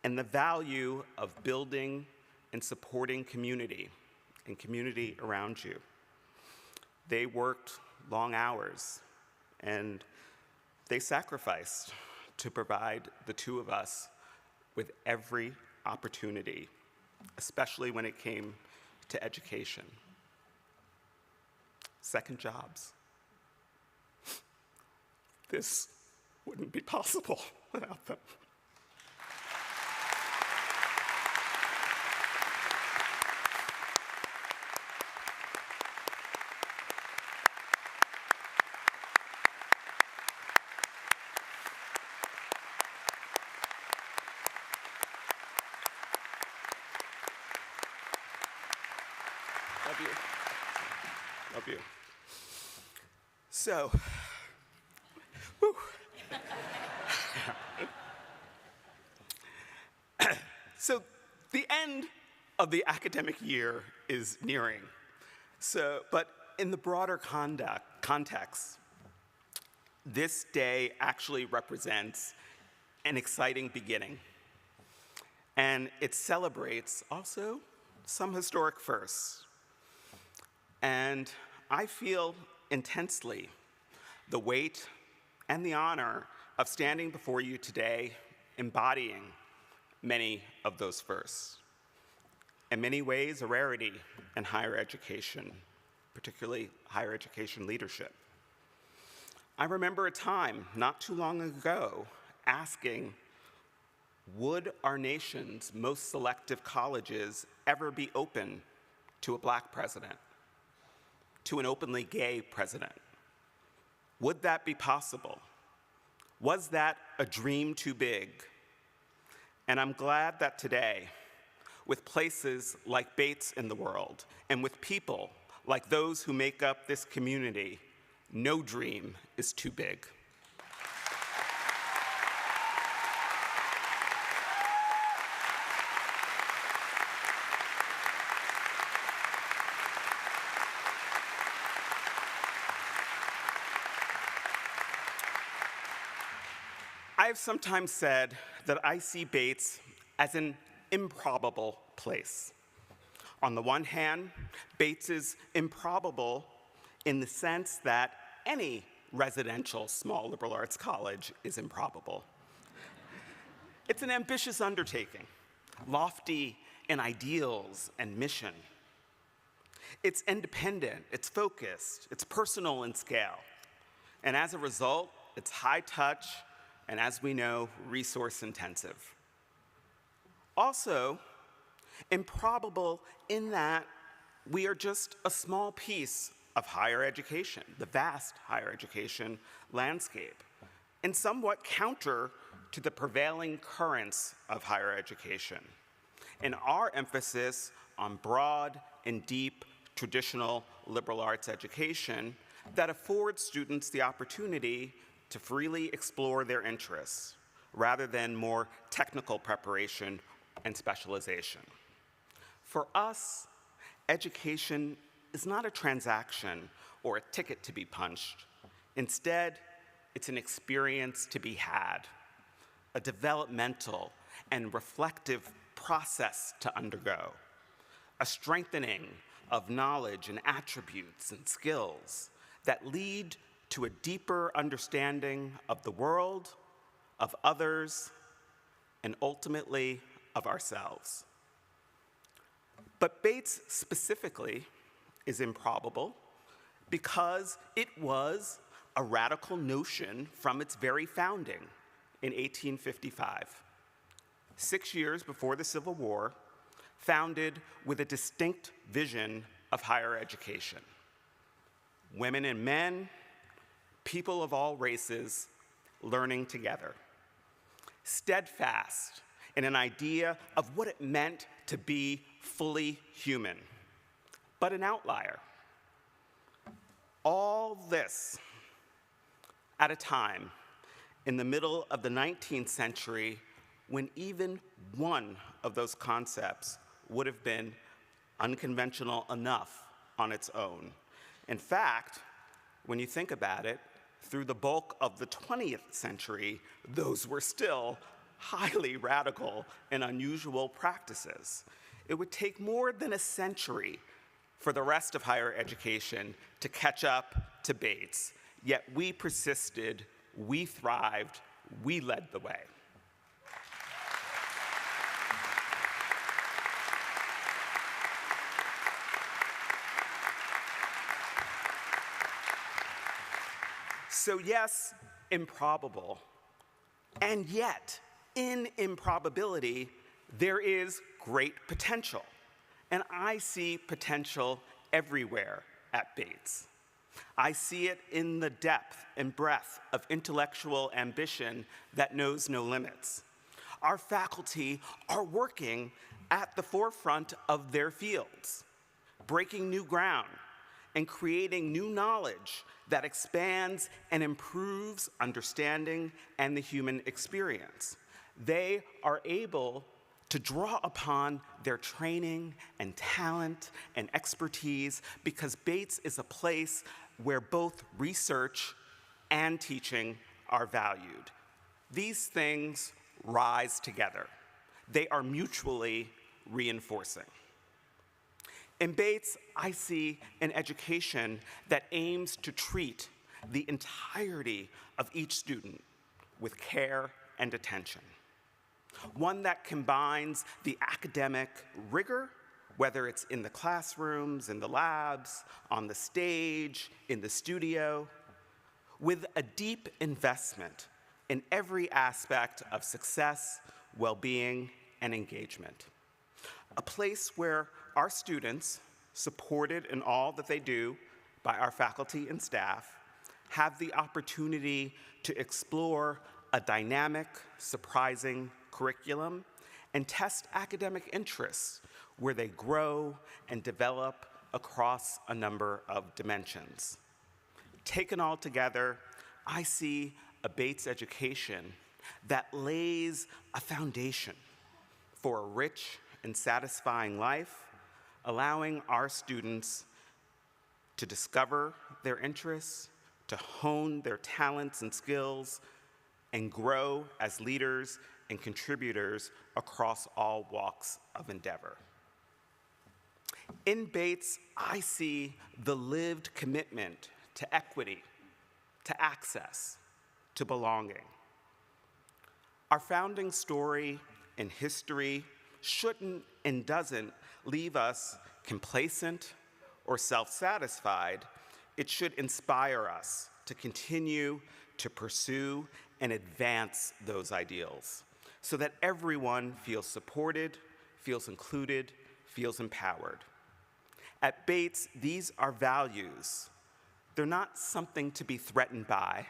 and the value of building and supporting community and community around you. They worked long hours, and they sacrificed to provide the two of us with every opportunity, especially when it came to education. Second jobs. This wouldn't be possible without them. Love you. Love you. So, whew. So the end of the academic year is nearing. But in the broader context, this day actually represents an exciting beginning. and it celebrates also some historic firsts. And I feel intensely the weight and the honor of standing before you today embodying many of those firsts. In many ways, a rarity in higher education, particularly higher education leadership. I remember a time not too long ago asking, would our nation's most selective colleges ever be open to a black president, to an openly gay president? Would that be possible? Was that a dream too big? And I'm glad that today, with places like Bates in the world, and with people like those who make up this community, no dream is too big. I have sometimes said that I see Bates as an improbable place. On the one hand, Bates is improbable in the sense that any residential small liberal arts college is improbable. It's an ambitious undertaking, lofty in ideals and mission. It's independent, it's focused, it's personal in scale. And as a result, it's high touch, and as we know, resource intensive. Also, improbable in that we are just a small piece of higher education, the vast higher education landscape, and somewhat counter to the prevailing currents of higher education, and our emphasis on broad and deep traditional liberal arts education that affords students the opportunity to freely explore their interests rather than more technical preparation and specialization. For us, education is not a transaction or a ticket to be punched. Instead, it's an experience to be had, a developmental and reflective process to undergo, a strengthening of knowledge and attributes and skills that lead to a deeper understanding of the world, of others, and ultimately of ourselves. But Bates specifically is improbable because it was a radical notion from its very founding in 1855, 6 years before the Civil War, founded with a distinct vision of higher education. Women and men, people of all races, learning together. Steadfast in an idea of what it meant to be fully human, but an outlier. All this at a time in the middle of the 19th century when even one of those concepts would have been unconventional enough on its own. In fact, when you think about it, through the bulk of the 20th century, those were still highly radical and unusual practices. It would take more than a century for the rest of higher education to catch up to Bates, yet we persisted, we thrived, we led the way. So yes, improbable, and yet in improbability, there is great potential. And I see potential everywhere at Bates. I see it in the depth and breadth of intellectual ambition that knows no limits. Our faculty are working at the forefront of their fields, breaking new ground and creating new knowledge that expands and improves understanding and the human experience. They are able to draw upon their training and talent and expertise because Bates is a place where both research and teaching are valued. These things rise together. they are mutually reinforcing. In Bates, I see an education that aims to treat the entirety of each student with care and attention. One that combines the academic rigor, whether it's in the classrooms, in the labs, on the stage, in the studio, with a deep investment in every aspect of success, well-being, and engagement. A place where our students, supported in all that they do by our faculty and staff, have the opportunity to explore a dynamic, surprising curriculum and test academic interests where they grow and develop across a number of dimensions. Taken all together, I see a Bates education that lays a foundation for a rich and satisfying life, allowing our students to discover their interests, to hone their talents and skills, and grow as leaders and contributors across all walks of endeavor. In Bates, I see the lived commitment to equity, to access, to belonging. Our founding story and history shouldn't and doesn't leave us complacent or self-satisfied. It should inspire us to continue to pursue and advance those ideals so that everyone feels supported, feels included, feels empowered. At Bates, these are values. They're not something to be threatened by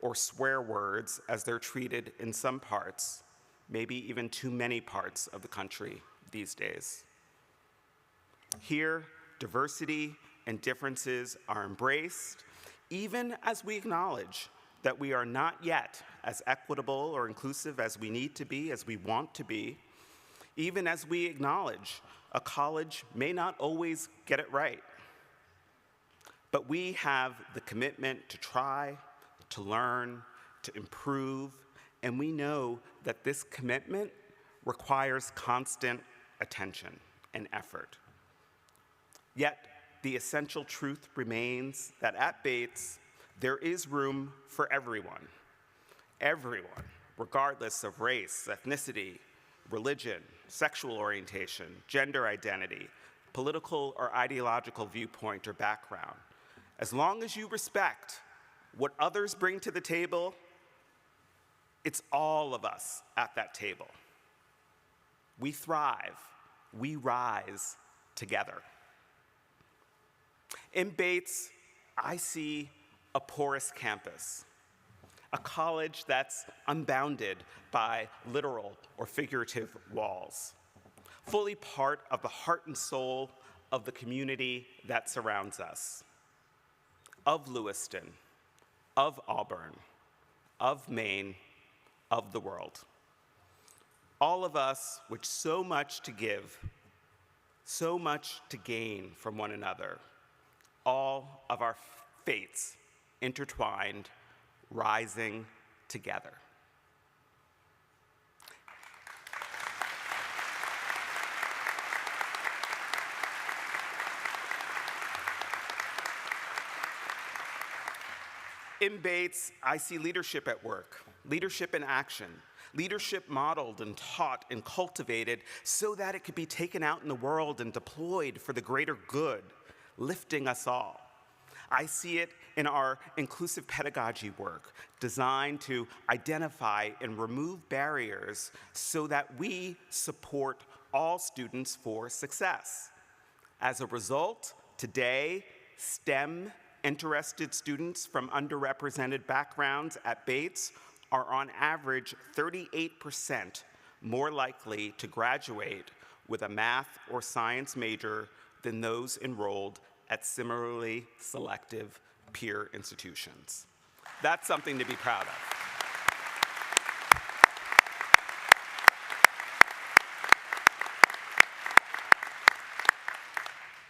or swear words as they're treated in some parts, maybe even too many parts of the country these days. Here, diversity and differences are embraced, even as we acknowledge that we are not yet as equitable or inclusive as we need to be, as we want to be, even as we acknowledge a college may not always get it right. But we have the commitment to try, to learn, to improve, and we know that this commitment requires constant attention and effort. Yet, the essential truth remains that at Bates, there is room for everyone, regardless of race, ethnicity, religion, sexual orientation, gender identity, political or ideological viewpoint or background. As long as you respect what others bring to the table, it's all of us at that table. We thrive, we rise together. In Bates, I see a porous campus, a college that's unbounded by literal or figurative walls, fully part of the heart and soul of the community that surrounds us, of Lewiston, of Auburn, of Maine, of the world. All of us with so much to give, so much to gain from one another, all of our fates intertwined, rising together. In Bates, I see leadership at work, leadership in action, leadership modeled and taught and cultivated so that it could be taken out in the world and deployed for the greater good, lifting us all. I see it in our inclusive pedagogy work, designed to identify and remove barriers so that we support all students for success. As a result, today, STEM-interested students from underrepresented backgrounds at Bates are on average 38% more likely to graduate with a math or science major than those enrolled at similarly selective peer institutions. That's something to be proud of.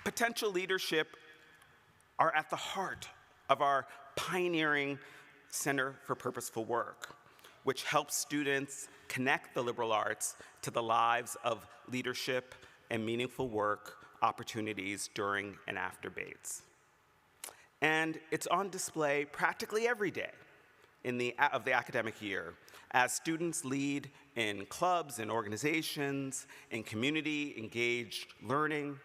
Potential leadership are at the heart of our pioneering Center for Purposeful Work. which helps students connect the liberal arts to the lives of leadership and meaningful work opportunities during and after Bates. And it's on display practically every day of the academic year as students lead in clubs and organizations, in community-engaged learning,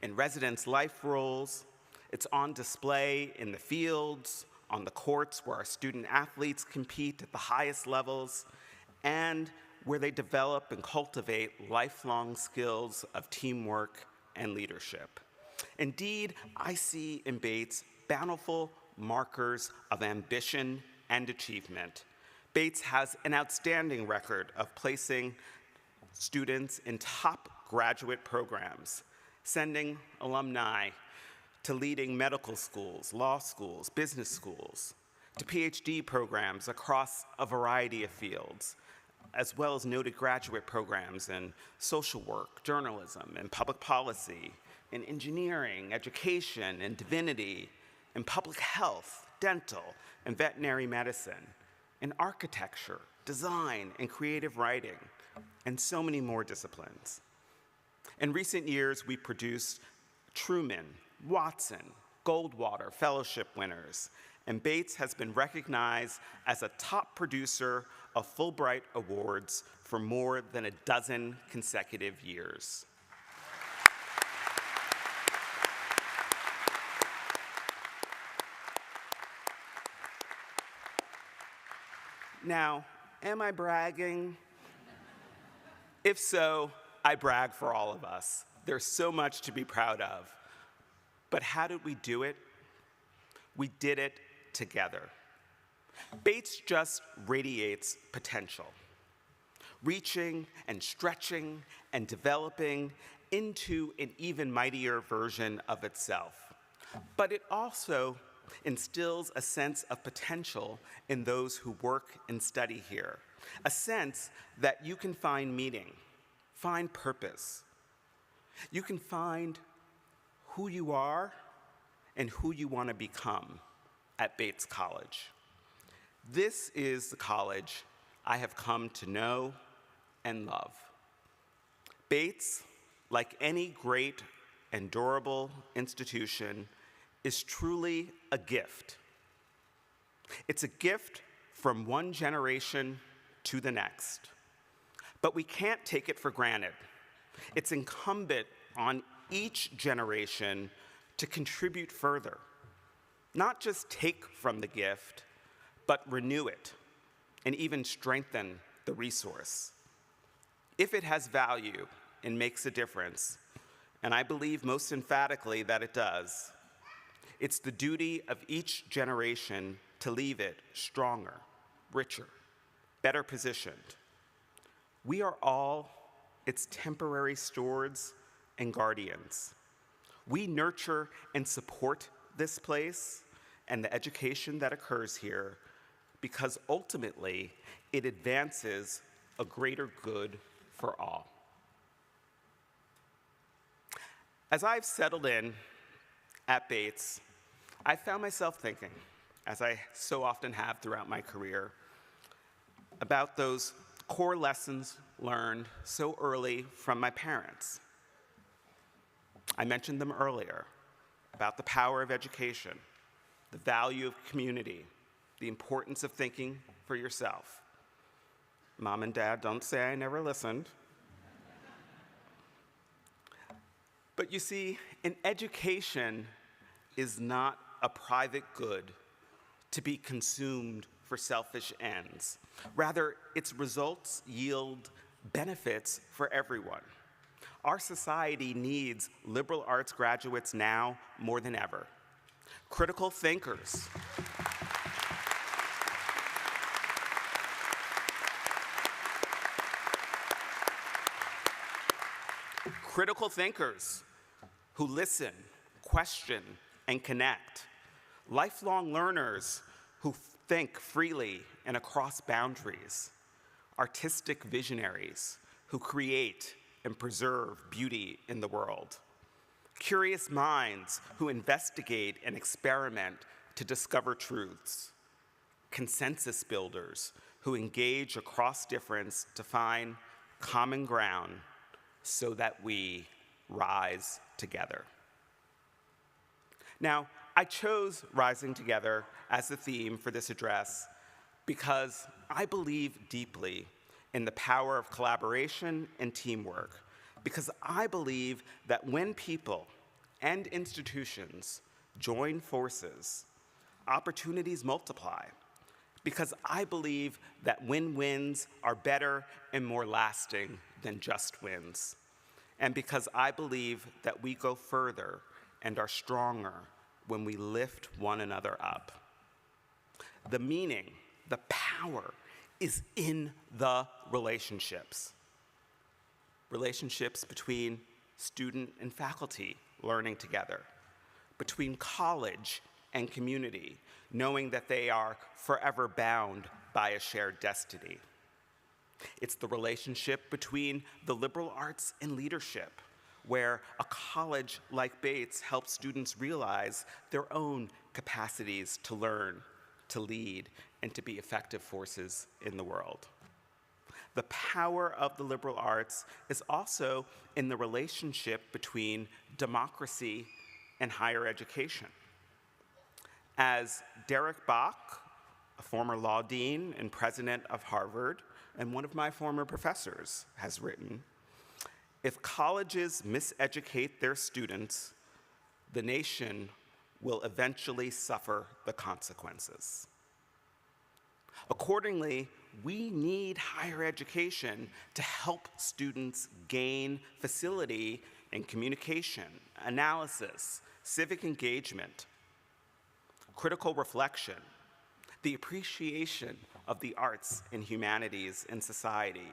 in residence life roles. It's on display in the fields, on the courts where our student athletes compete at the highest levels, and where they develop and cultivate lifelong skills of teamwork and leadership. Indeed, I see in Bates bountiful markers of ambition and achievement. Bates has an outstanding record of placing students in top graduate programs, sending alumni to leading medical schools, law schools, business schools, to PhD programs across a variety of fields, as well as noted graduate programs in social work, journalism, and public policy, in engineering, education, and divinity, in public health, dental, and veterinary medicine, in architecture, design, and creative writing, and so many more disciplines. In recent years, we produced Truman, Watson, Goldwater Fellowship winners, and Bates has been recognized as a top producer of Fulbright Awards for more than a dozen consecutive years. Now, am I bragging? If so, I brag for all of us. There's so much to be proud of. But how did we do it? We did it together. Bates just radiates potential, reaching and stretching and developing into an even mightier version of itself. But it also instills a sense of potential in those who work and study here, a sense that you can find meaning, find purpose. You can find who you are and who you want to become at Bates College. This is the college I have come to know and love. Bates, like any great and durable institution, is truly a gift. It's a gift from one generation to the next. But we can't take it for granted. It's incumbent on each generation to contribute further, not just take from the gift, but renew it and even strengthen the resource. If it has value and makes a difference, and I believe most emphatically that it does, it's the duty of each generation to leave it stronger, richer, better positioned. We are all its temporary stewards and guardians. We nurture and support this place and the education that occurs here because ultimately it advances a greater good for all. As I've settled in at Bates, I found myself thinking, as I so often have throughout my career, about those core lessons learned so early from my parents. I mentioned them earlier, about the power of education, the value of community, the importance of thinking for yourself. Mom and Dad, don't say I never listened. But you see, an education is not a private good to be consumed for selfish ends. Rather, its results yield benefits for everyone. Our society needs liberal arts graduates now more than ever. Critical thinkers. Critical thinkers who listen, question, and connect. Lifelong learners who think freely and across boundaries. Artistic visionaries who create and preserve beauty in the world. Curious minds who investigate and experiment to discover truths. Consensus builders who engage across difference to find common ground so that we rise together. Now, I chose Rising Together as the theme for this address because I believe deeply in the power of collaboration and teamwork, because I believe that when people and institutions join forces, opportunities multiply, because I believe that win-wins are better and more lasting than just wins, and because I believe that we go further and are stronger when we lift one another up. The meaning, the power, is in the relationships. Relationships between student and faculty learning together, between college and community, knowing that they are forever bound by a shared destiny. It's the relationship between the liberal arts and leadership, where a college like Bates helps students realize their own capacities to learn, to lead, and to be effective forces in the world. The power of the liberal arts is also in the relationship between democracy and higher education. As Derek Bach, a former law dean and president of Harvard, and one of my former professors, has written, if colleges miseducate their students, the nation will eventually suffer the consequences. Accordingly, we need higher education to help students gain facility in communication, analysis, civic engagement, critical reflection, the appreciation of the arts and humanities in society,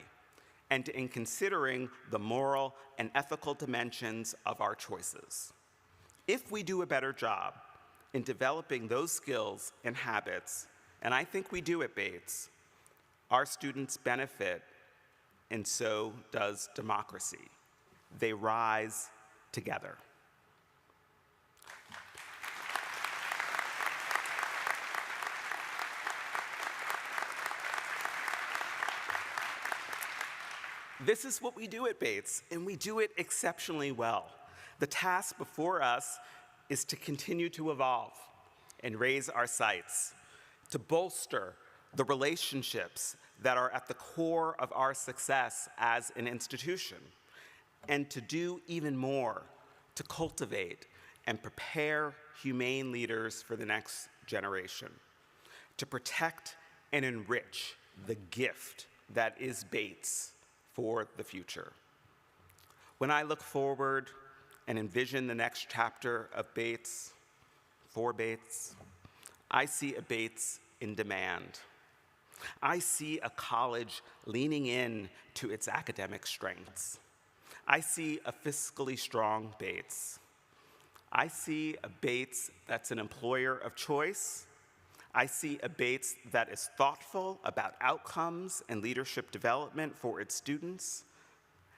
and in considering the moral and ethical dimensions of our choices. If we do a better job in developing those skills and habits, and I think we do at Bates, our students benefit, and so does democracy. They rise together. This is what we do at Bates, and we do it exceptionally well. The task before us is to continue to evolve and raise our sights, to bolster the relationships that are at the core of our success as an institution, and to do even more to cultivate and prepare humane leaders for the next generation, to protect and enrich the gift that is Bates for the future. When I look forward and envision the next chapter of Bates, for Bates, I see a Bates in demand. I see a college leaning in to its academic strengths. I see a fiscally strong Bates. I see a Bates that's an employer of choice. I see a Bates that is thoughtful about outcomes and leadership development for its students.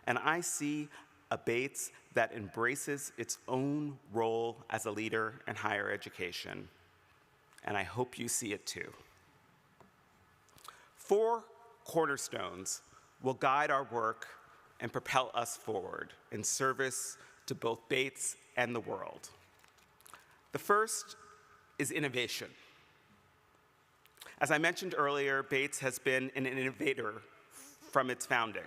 And I see a Bates that embraces its own role as a leader in higher education. And I hope you see it too. 4 cornerstones will guide our work and propel us forward in service to both Bates and the world. The first is innovation. As I mentioned earlier, Bates has been an innovator from its founding.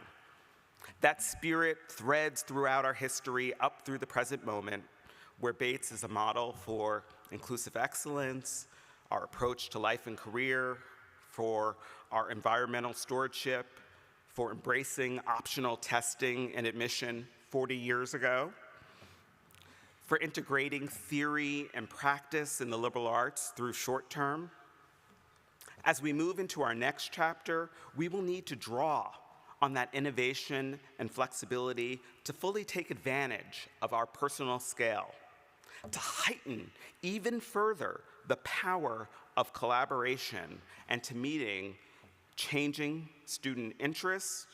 That spirit threads throughout our history up through the present moment, where Bates is a model for inclusive excellence, our approach to life and career, for our environmental stewardship, for embracing optional testing and admission 40 years ago, for integrating theory and practice in the liberal arts through short term. As we move into our next chapter, we will need to draw on that innovation and flexibility to fully take advantage of our personal scale, to heighten even further the power of collaboration, and to meeting changing student interests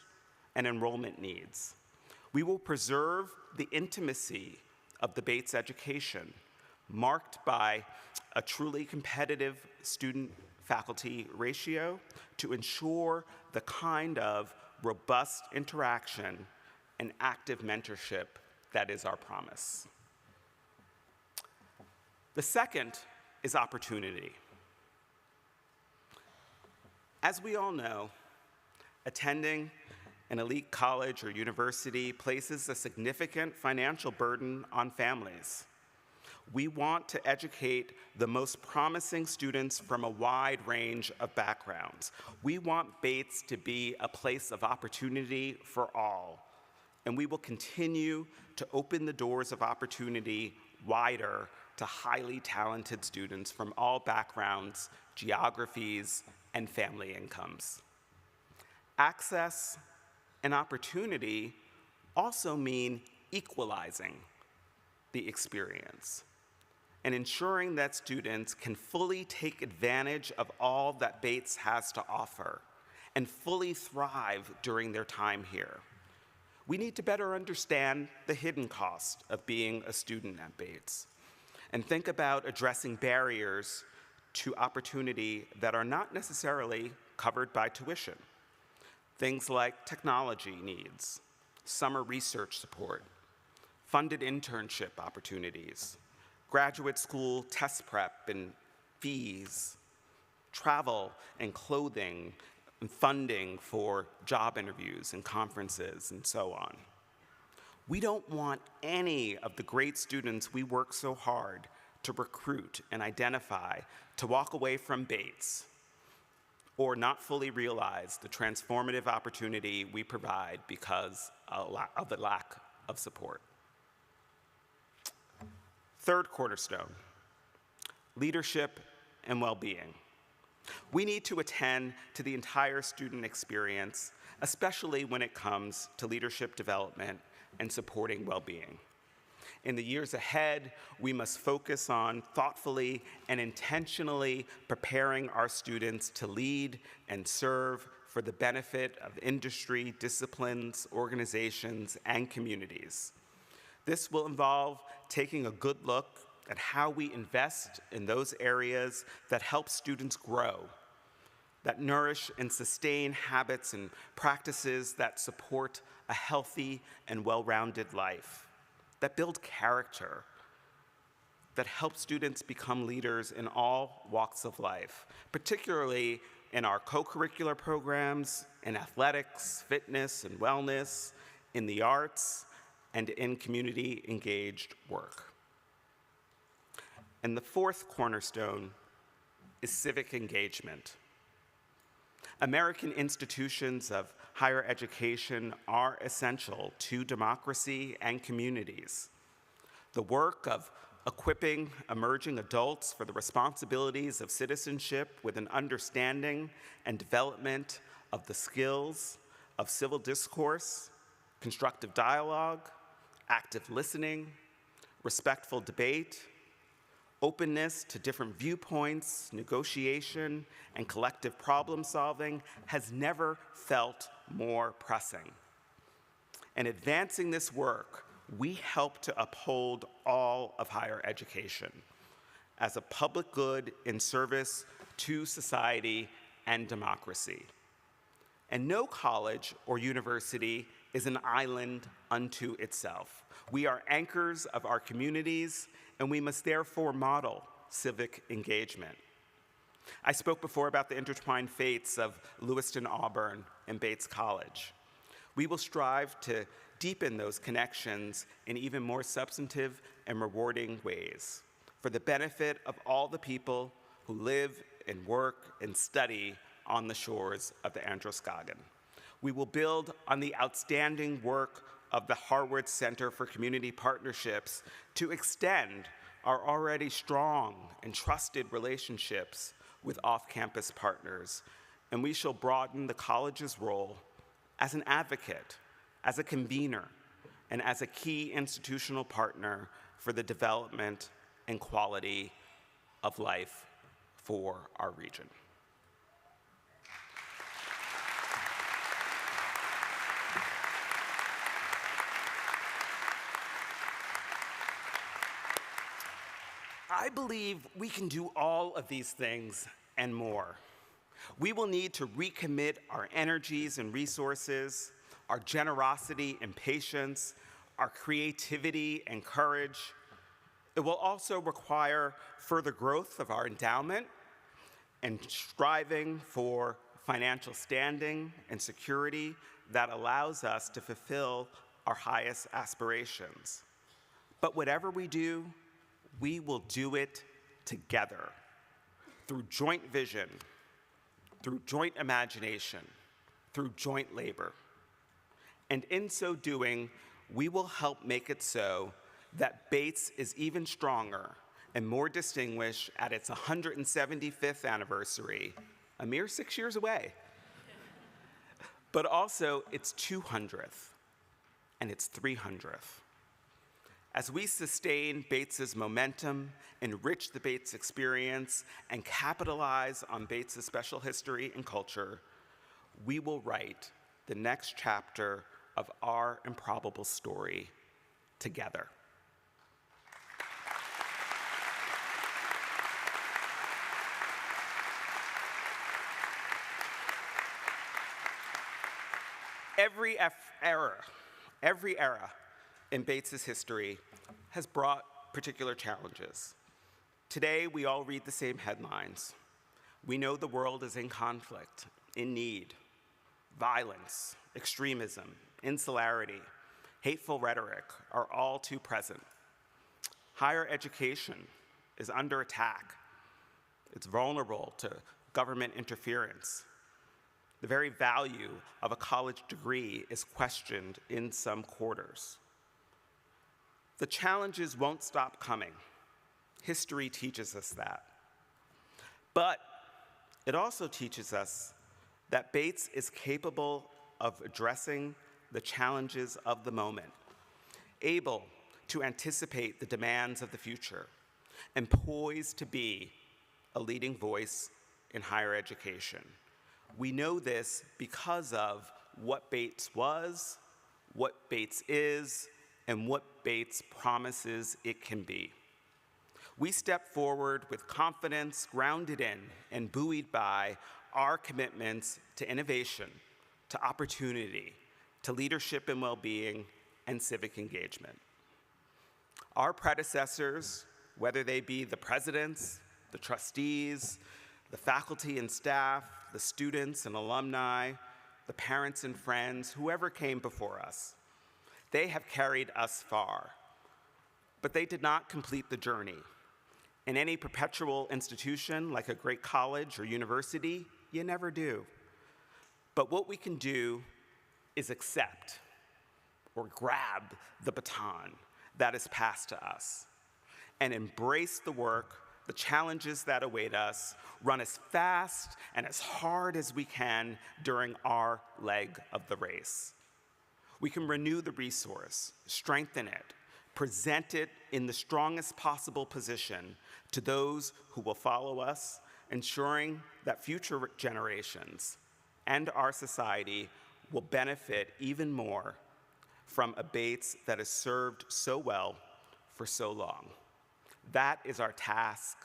and enrollment needs. We will preserve the intimacy of the Bates education, marked by a truly competitive student student-faculty ratio to ensure the kind of robust interaction and active mentorship that is our promise. The second is opportunity. As we all know, attending an elite college or university places a significant financial burden on families. We want to educate the most promising students from a wide range of backgrounds. We want Bates to be a place of opportunity for all, and we will continue to open the doors of opportunity wider to highly talented students from all backgrounds, geographies, and family incomes. Access and opportunity also mean equalizing the experience and ensuring that students can fully take advantage of all that Bates has to offer and fully thrive during their time here. We need to better understand the hidden cost of being a student at Bates and think about addressing barriers to opportunity that are not necessarily covered by tuition. Things like technology needs, summer research support, funded internship opportunities, graduate school test prep and fees, travel and clothing, and funding for job interviews and conferences, and so on. We don't want any of the great students we work so hard to recruit and identify to walk away from Bates or not fully realize the transformative opportunity we provide because of the lack of support. Third cornerstone, leadership and well-being. We need to attend to the entire student experience, especially when it comes to leadership development and supporting well-being. In the years ahead, we must focus on thoughtfully and intentionally preparing our students to lead and serve for the benefit of industry, disciplines, organizations, and communities. This will involve taking a good look at how we invest in those areas that help students grow, that nourish and sustain habits and practices that support a healthy and well-rounded life, that build character, that help students become leaders in all walks of life, particularly in our co-curricular programs, in athletics, fitness, and wellness, in the arts, and in community-engaged work. And the fourth cornerstone is civic engagement. American institutions of higher education are essential to democracy and communities. The work of equipping emerging adults for the responsibilities of citizenship with an understanding and development of the skills of civil discourse, constructive dialogue, active listening, respectful debate, openness to different viewpoints, negotiation, and collective problem solving has never felt more pressing. In advancing this work, we help to uphold all of higher education as a public good in service to society and democracy. And no college or university is an island unto itself. We are anchors of our communities, and we must therefore model civic engagement. I spoke before about the intertwined fates of Lewiston-Auburn and Bates College. We will strive to deepen those connections in even more substantive and rewarding ways for the benefit of all the people who live and work and study on the shores of the Androscoggin. We will build on the outstanding work of the Harwood Center for Community Partnerships to extend our already strong and trusted relationships with off-campus partners, and we shall broaden the college's role as an advocate, as a convener, and as a key institutional partner for the development and quality of life for our region. I believe we can do all of these things and more. We will need to recommit our energies and resources, our generosity and patience, our creativity and courage. It will also require further growth of our endowment and striving for financial standing and security that allows us to fulfill our highest aspirations. But whatever we do, we will do it together, through joint vision, through joint imagination, through joint labor. And in so doing, we will help make it so that Bates is even stronger and more distinguished at its 175th anniversary, a mere 6 years away, but also its 200th and its 300th. As we sustain Bates's momentum, enrich the Bates experience, and capitalize on Bates's special history and culture, we will write the next chapter of our improbable story together. Every era in Bates's history has brought particular challenges. Today, we all read the same headlines. We know the world is in conflict, in need. Violence, extremism, insularity, hateful rhetoric are all too present. Higher education is under attack. It's vulnerable to government interference. The very value of a college degree is questioned in some quarters. The challenges won't stop coming. History teaches us that. But it also teaches us that Bates is capable of addressing the challenges of the moment, able to anticipate the demands of the future, and poised to be a leading voice in higher education. We know this because of what Bates was, what Bates is, and what Bates promises it can be. We step forward with confidence, grounded in and buoyed by our commitments to innovation, to opportunity, to leadership and well-being, and civic engagement. Our predecessors, whether they be the presidents, the trustees, the faculty and staff, the students and alumni, the parents and friends, whoever came before us, they have carried us far. But they did not complete the journey. In any perpetual institution, like a great college or university, you never do. But what we can do is accept or grab the baton that is passed to us and embrace the work, the challenges that await us, run as fast and as hard as we can during our leg of the race. We can renew the resource, strengthen it, present it in the strongest possible position to those who will follow us, ensuring that future generations and our society will benefit even more from a Bates that has served so well for so long. That is our task.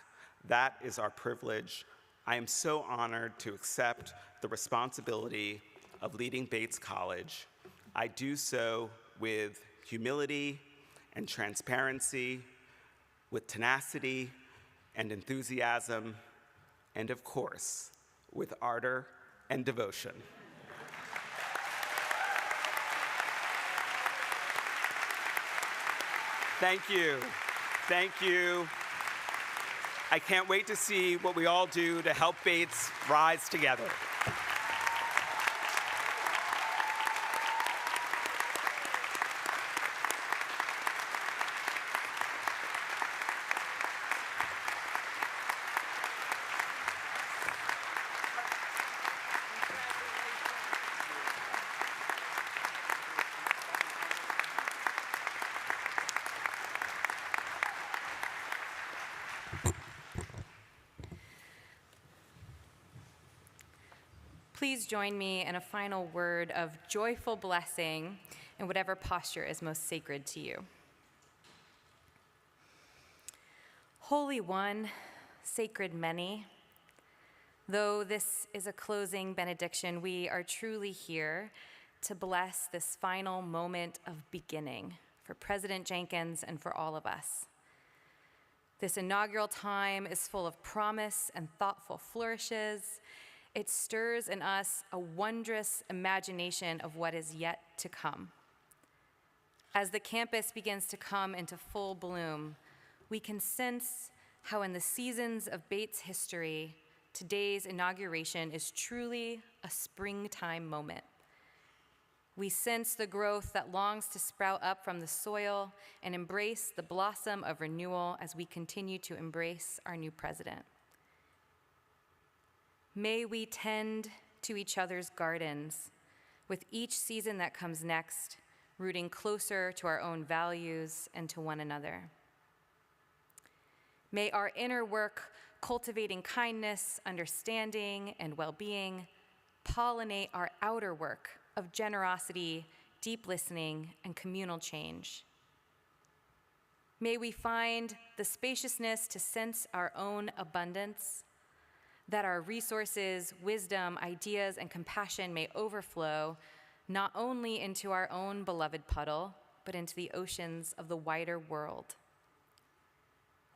That is our privilege. I am so honored to accept the responsibility of leading Bates College. I do so with humility and transparency, with tenacity and enthusiasm, and of course, with ardor and devotion. Thank you. Thank you. I can't wait to see what we all do to help Bates rise together. Please join me in a final word of joyful blessing in whatever posture is most sacred to you. Holy One, Sacred Many, Though this is a closing benediction, we are truly here to bless this final moment of beginning for President Jenkins and for all of us. This inaugural time is full of promise and thoughtful flourishes. It stirs in us a wondrous imagination of what is yet to come. As the campus begins to come into full bloom, we can sense how in the seasons of Bates history, today's inauguration is truly a springtime moment. We sense the growth that longs to sprout up from the soil and embrace the blossom of renewal as we continue to embrace our new president. May we tend to each other's gardens with each season that comes next, rooting closer to our own values and to one another. May our inner work cultivating kindness, understanding, and well-being pollinate our outer work of generosity, deep listening, and communal change. May we find the spaciousness to sense our own abundance, that our resources, wisdom, ideas, and compassion may overflow not only into our own beloved puddle, but into the oceans of the wider world.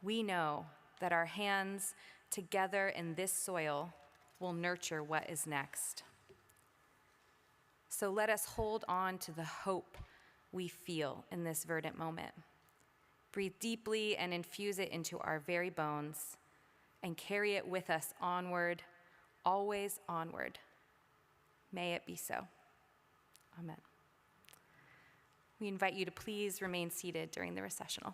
We know that our hands together in this soil will nurture what is next. So let us hold on to the hope we feel in this verdant moment. Breathe deeply and infuse it into our very bones, and carry it with us onward, always onward. May it be so. Amen. We invite you to please remain seated during the recessional.